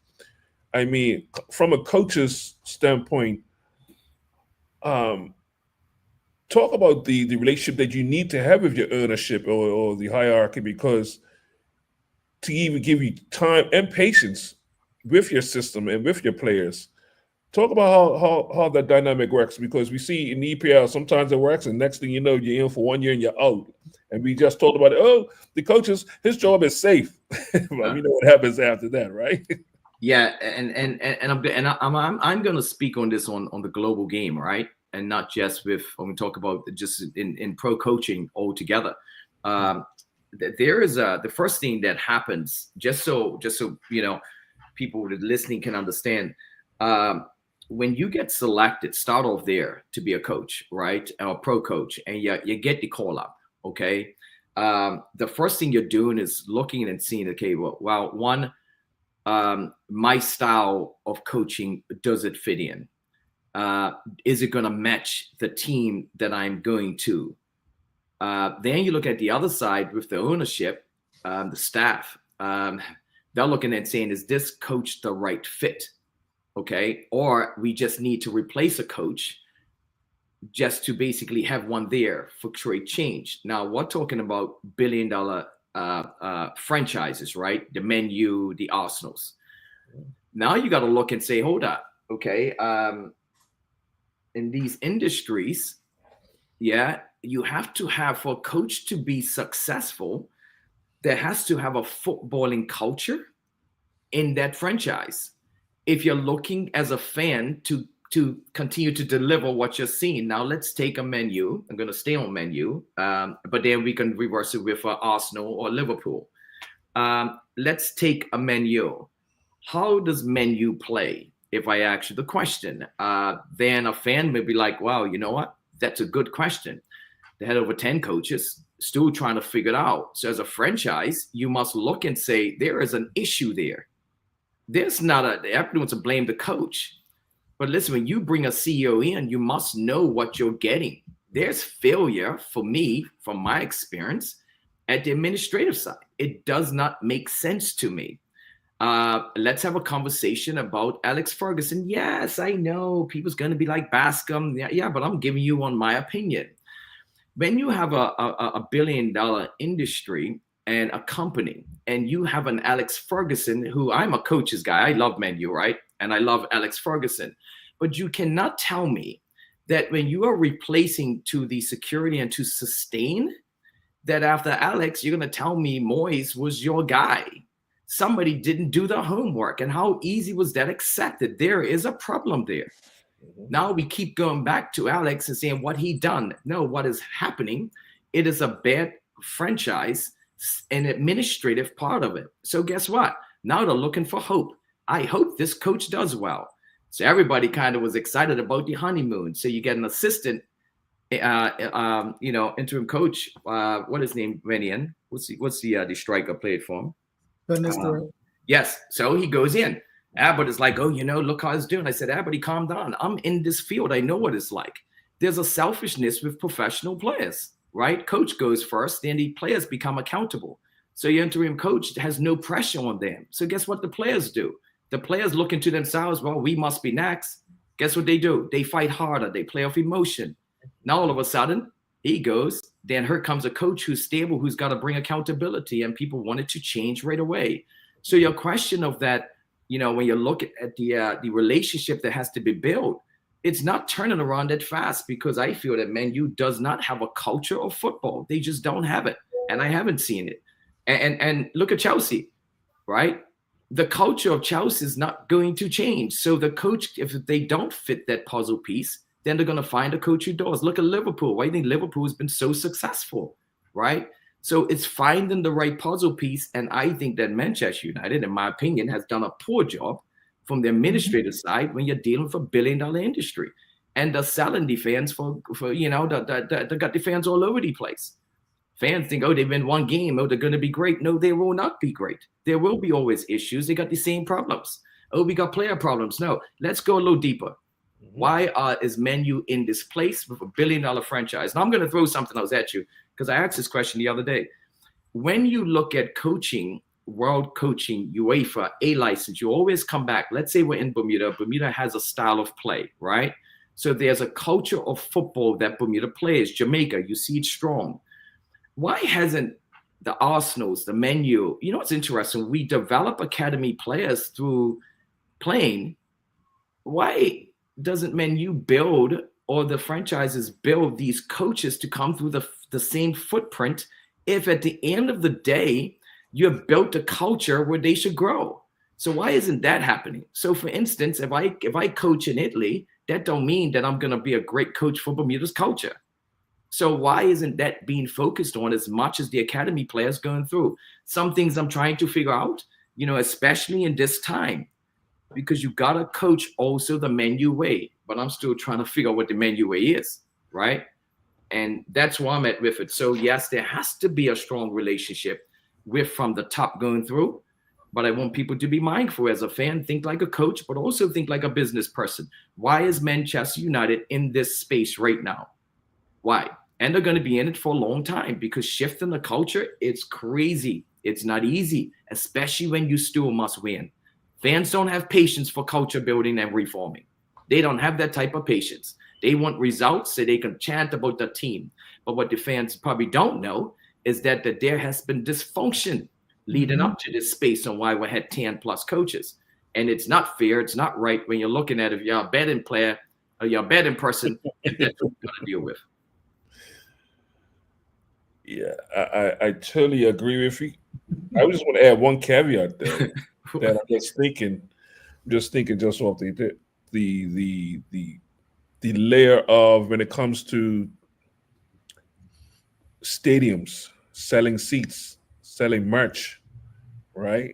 I mean, from a coach's standpoint, talk about the relationship that you need to have with your ownership or the hierarchy, because to even give you time and patience with your system and with your players. Talk about how that dynamic works, because we see in the EPL sometimes it works, and next thing you know, you're in for 1 year and you're out. And we just talked about it. Oh, the coaches, his job is safe. But we know what happens after that, right? Yeah, and I'm going to speak on this on the global game, right? And not just when we talk about just in pro coaching altogether. There is the first thing that happens, just so people listening can understand. When you get selected, start off there to be a coach, right? Or a pro coach, and you get the call up, okay? The first thing you're doing is looking and seeing, okay, well, one, my style of coaching, does it fit in? Is it going to match the team that I'm going to? Then you look at the other side with the ownership, the staff. They're looking and saying, is this coach the right fit? Okay, or we just need to replace a coach just to basically have one there for create change. Now, we're talking about billion-dollar franchises, right? The Man U, the Arsenals. Now you got to look and say, hold up, okay. In these industries, yeah, you have to have, for a coach to be successful, there has to have a footballing culture in that franchise. if you're looking as a fan to continue to deliver what you're seeing. Now let's take a menu. I'm going to stay on menu, but then we can reverse it with Arsenal or Liverpool. Let's take a menu. How does menu play? If I ask you the question, then a fan may be like, wow, you know what? That's a good question. They had over 10 coaches, still trying to figure it out. So as a franchise, you must look and say, there is an issue there. There's not everyone to blame the coach. But listen, when you bring a CEO in, you must know what you're getting. There's failure for me, from my experience, at the administrative side. It does not make sense to me. Let's have a conversation about Alex Ferguson. Yes, I know people's going to be like Bascom. Yeah, but I'm giving you on my opinion. When you have a billion-dollar industry and a company, and you have an Alex Ferguson, who I'm a coach's guy. I love Man U, right? And I love Alex Ferguson. But you cannot tell me that when you are replacing to the security and to sustain, that after Alex, you're going to tell me Moyes was your guy. Somebody didn't do the homework. And how easy was that accepted? There is a problem there. Now we keep going back to Alex and saying what he done. No, what is happening? It is a bad franchise, an administrative part of it. So guess what? Now they're looking for hope. I hope this coach does well. So everybody kind of was excited about the honeymoon. So you get an assistant, interim coach. What is his name? Venian. What's the striker played for him? Yes. So he goes in. Abbott is like, oh, look how he's doing. I said, Abbott, calm down. I'm in this field. I know what it's like. There's a selfishness with professional players, right? Coach goes first, then the players become accountable. So your interim coach has no pressure on them. So guess what the players do? The players look into themselves, well, we must be next. Guess what they do? They fight harder. They play off emotion. Now, all of a sudden, he goes. Then here comes a coach who's stable, who's got to bring accountability, and people want it to change right away. So your question of that, when you look at the relationship that has to be built, it's not turning around that fast, because I feel that Man U does not have a culture of football. They just don't have it, and I haven't seen it. And look at Chelsea, right? The culture of Chelsea is not going to change. So the coach, if they don't fit that puzzle piece, then they're going to find a coach who does. Look at Liverpool. Why do you think Liverpool has been so successful, right? So it's finding the right puzzle piece. And I think that Manchester United, in my opinion, has done a poor job from the administrative side when you're dealing with a billion-dollar industry. And they're selling the fans for they got the fans all over the place. Fans think, oh, they've been one game. Oh, they're going to be great. No, they will not be great. There will be always issues. They got the same problems. Oh, we got player problems. No, let's go a little deeper. Why is Man U in this place with a billion-dollar franchise? And I'm going to throw something else at you, because I asked this question the other day. When you look at coaching, world coaching, UEFA, A license, you always come back. Let's say we're in Bermuda. Bermuda has a style of play, right? So there's a culture of football that Bermuda plays. Jamaica, you see it strong. Why hasn't the Arsenals, the Man U, what's interesting? We develop academy players through playing. Why doesn't Man U build, or the franchises build, these coaches to come through the same footprint, if at the end of the day, you have built a culture where they should grow? So why isn't that happening? So for instance, if I coach in Italy, that don't mean that I'm going to be a great coach for Bermuda's culture. So why isn't that being focused on as much as the academy players going through? Some things I'm trying to figure out, especially in this time, because you got to coach also the Man U way. But I'm still trying to figure out what the Man U way is, right? And that's where I'm at with it. So yes, there has to be a strong relationship with from the top going through. But I want people to be mindful as a fan, think like a coach, but also think like a business person. Why is Manchester United in this space right now? Why? And they're going to be in it for a long time, because shifting the culture, it's crazy. It's not easy, especially when you still must win. Fans don't have patience for culture building and reforming. They don't have that type of patience. They want results so they can chant about the team. But what the fans probably don't know is that there has been dysfunction leading up to this space on why we had 10 plus coaches. And it's not fair. It's not right when you're looking at if you're a betting player or you're a betting person, and that's what you're going to deal with. Yeah, I totally agree with you. I just want to add one caveat there that I'm just thinking. just thinking just off the layer of when it comes to stadiums, selling seats, selling merch, right?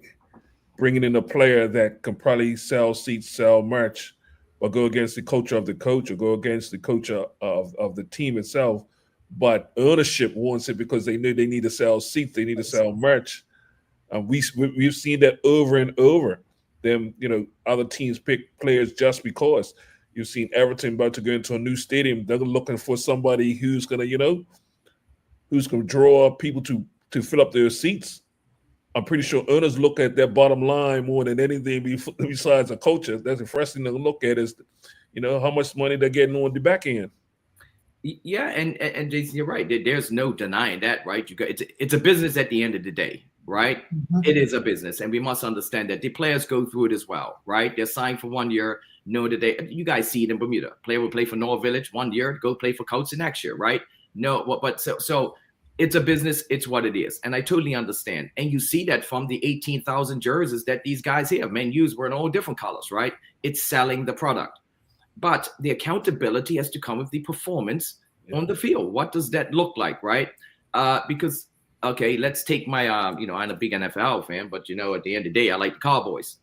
Bringing in a player that can probably sell seats, sell merch, or go against the coach of the coach, or go against the coach of the team itself. But ownership wants it because they know they need to sell seats, they need to sell merch. We've seen that over and over. Them, other teams pick players just because. You've seen Everton about to go into a new stadium. They're looking for somebody who's gonna, who's gonna draw people to fill up their seats. I'm pretty sure owners look at their bottom line more than anything besides a coach. That's the first thing they look at is, how much money they're getting on the back end. Yeah, and Jason, you're right. There's no denying that, right? It's a business at the end of the day, right? Mm-hmm. It is a business, and we must understand that the players go through it as well, right? They're signed for 1 year. Know that you guys see it in Bermuda. Player will play for North Village 1 year, go play for Coats the next year, right? No, but so it's a business. It's what it is, and I totally understand. And you see that from the 18,000 jerseys that these guys have. Man U's were in all different colors, right? It's selling the product. But the accountability has to come with the performance on the field. What does that look like, right? Because, okay, let's take my, I'm a big NFL fan, but, at the end of the day, I like the Cowboys,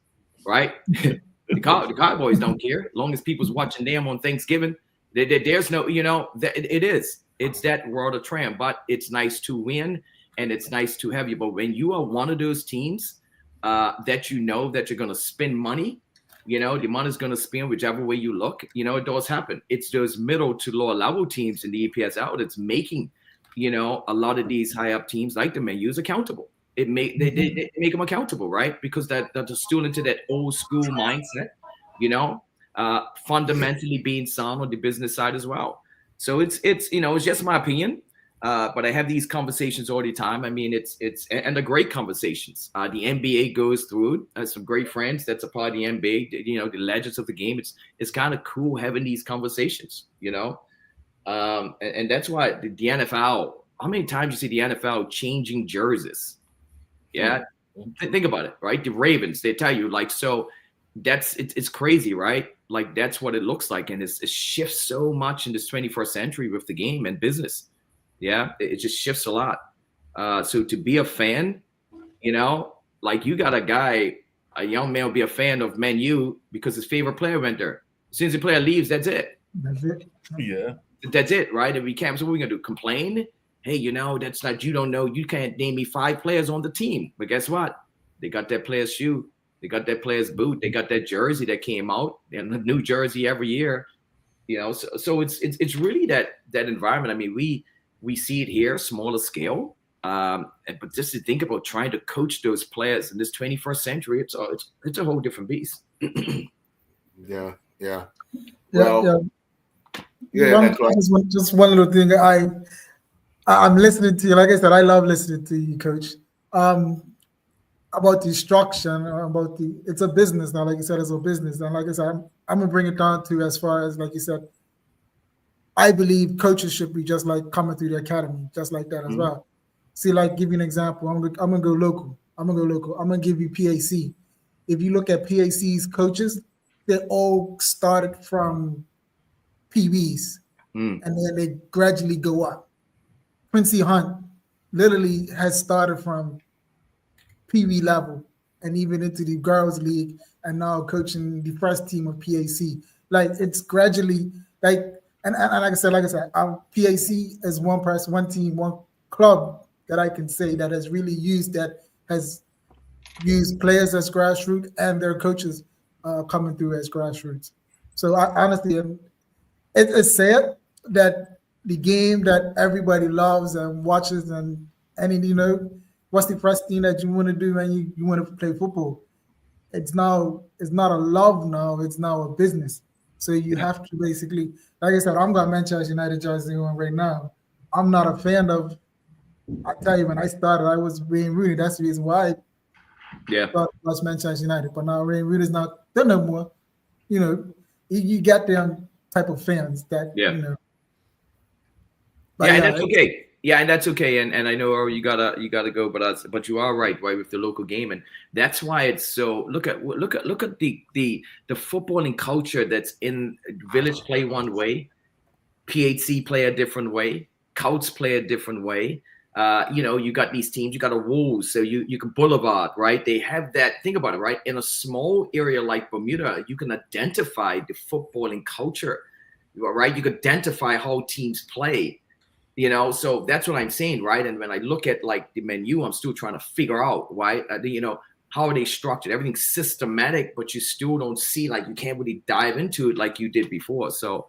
right? the Cowboys don't care. As long as people's watching them on Thanksgiving, there's no, it is. It's that world of tram, but it's nice to win and it's nice to have you. But when you are one of those teams that that you're going to spend money, the money's going to spend whichever way you look. It does happen. It's those middle to lower level teams in the EPSL that's making, a lot of these high up teams like the Man U's accountable. They make them accountable, right? Because they're still into that old school mindset, fundamentally being sound on the business side as well. So it's just my opinion. But I have these conversations all the time. I mean, it's and they're great conversations. The NBA goes through it. Some great friends that's a part of the NBA. The legends of the game. It's kind of cool having these conversations. And that's why the NFL. How many times you see the NFL changing jerseys? Yeah, think about it, right? The Ravens. They tell you so. It's crazy, right? Like that's what it looks like, and it shifts so much in this 21st century with the game and business. Yeah, it just shifts a lot. So to be a fan, you got a young man will be a fan of Man U because his favorite player went there. As soon as the player leaves, that's it. That's it. Yeah. That's it, right? And we can't, so what are we going to do? Complain? Hey, that's not, you don't know, you can't name me 5 players on the team. But guess what? They got that player's shoe. They got that player's boot. They got that jersey that came out. And a new jersey every year. So it's really that environment. I mean, we see it here, smaller scale, but just to think about trying to coach those players in this 21st century, it's a whole different beast. Yeah. Well, that's right. Just one little thing. I'm listening to you. Like I said, I love listening to you, Coach. About the instruction, it's a business now. Like you said, it's a business, and like I said, I'm gonna bring it down to as far as like you said. I believe coaches should be just like coming through the academy, just like that as well. See, like give you an example. I'm gonna go local. I'm gonna give you PAC. If you look at PAC's coaches, they all started from PBs, and then they gradually go up. Quincy Hunt literally has started from PB level and even into the girls league, and now coaching the first team of PAC. Like it's gradually like. And like I said, PAC is one person, one team, one club that I can say that has really used players as grassroots and their coaches coming through as grassroots. So honestly, it's sad that the game that everybody loves and watches and what's the first thing that you want to do when you want to play football? It's not a love now, it's now a business. So you have to basically, like I said, I'm got Manchester United jersey on right now. I'm not a fan of. I tell you, when I started, I was Wayne Rooney. That's the reason why. I was Manchester United, but now Wayne Rooney's not there no more. You got them type of fans that. But and that's okay. Yeah, and that's okay. And I know you gotta go, but you are right with the local game, and that's why it's so. Look at the footballing culture that's in Village play one way, PHC play a different way, Couts play a different way. You got these teams, you got a Wolves, so you can Boulevard, right? They have that. Think about it, right? In a small area like Bermuda, you can identify the footballing culture, right? You can identify how teams play. So that's what I'm saying, right? And when I look at like the menu, I'm still trying to figure out, right? How are they structured? Everything's systematic, but you still don't see, like, you can't really dive into it like you did before. So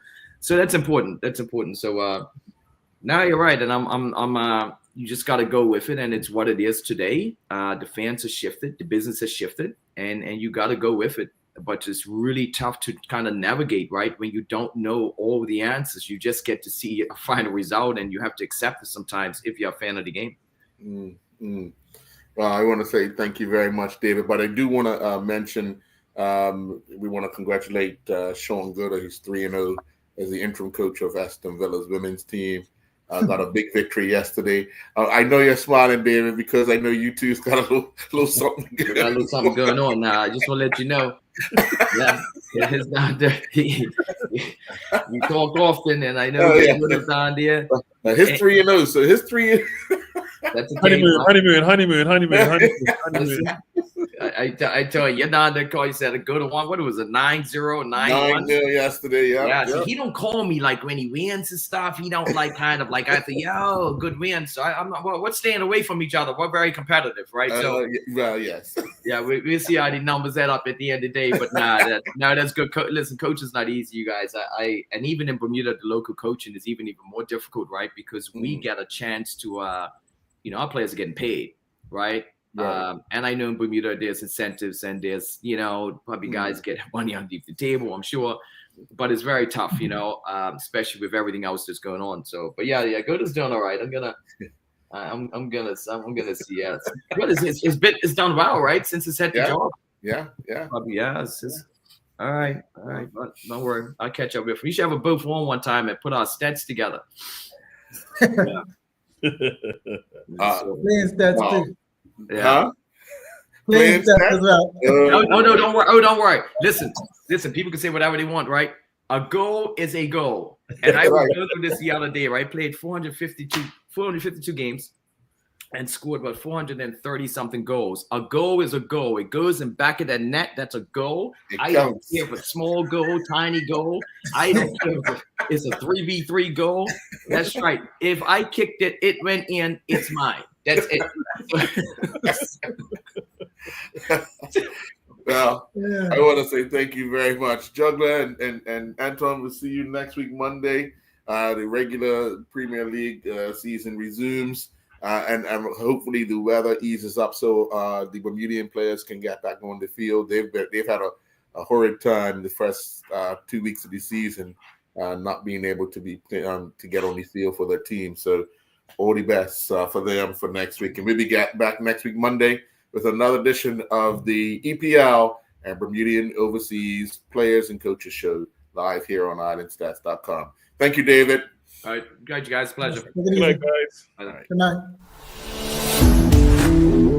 that's important. That's important. So now you're right, and I'm you just got to go with it, and it's what it is today. The fans have shifted, the business has shifted, and you got to go with it. But it's really tough to kind of navigate, right? When you don't know all the answers, you just get to see a final result, and you have to accept it sometimes if you're a fan of the game. Well, I want to say thank you very much, David. But I do want to mention we want to congratulate Sean Gooder. He's 3-0 as the interim coach of Aston Villa's women's team. Got a big victory yesterday. I know you're smiling, David, because I know you two's got a little something going on. Got a little something going on now. I just want to let you know. Yeah, it's down there. We talk often, and I know it's down there. His 3-0, so his 3. That's a honeymoon. I tell you, you're down there. Call you said a good one. What was it? 9-0, 9-1 yesterday. Yeah. So he don't call me like when he wins and stuff. He don't like kind of like I say, yo, good win. So I'm not. Well, we're staying away from each other. We're very competitive, right? So well, yes. Yeah, we'll see how the numbers add up at the end of the day. But that's good. Listen, coaching is not easy, you guys. And even in Bermuda, the local coaching is even more difficult, right? Because we get a chance to, our players are getting paid, right? Right. And I know in Bermuda there's incentives and there's, probably guys get money underneath the table, I'm sure. But it's very tough, especially with everything else that's going on. So, but yeah, Gooder's doing all right. I'm gonna see. Yeah, it's done well, right? Since it's had the job. Yeah. Probably, it's just, all right. But don't worry, I'll catch up with. We should have a booth one time and put our stats together. Playing stats too. Yeah. Huh? Playing stats as well. No, don't worry. Oh, don't worry. Listen. People can say whatever they want, right? A goal is a goal. And I was going through this the other day, right? Played 452 games and scored about 430 something goals. A goal is a goal. It goes in back of that net. That's a goal. I don't care if a small goal, tiny goal. I don't care if it's a 3v3 goal. That's right. If I kicked it, it went in. It's mine. That's it. Well, I want to say thank you very much, Juggler and Anton. We'll see you next week, Monday. The regular Premier League season resumes, and hopefully the weather eases up so the Bermudian players can get back on the field. They've had a horrid time the first 2 weeks of the season, not being able to get on the field for their team. So all the best for them for next week, and we'll be back next week, Monday, with another edition of the EPL and Bermudian Overseas Players and Coaches Show live here on islandstats.com. Thank you, David. All right, guys, pleasure. Good night, guys. All right. Good night.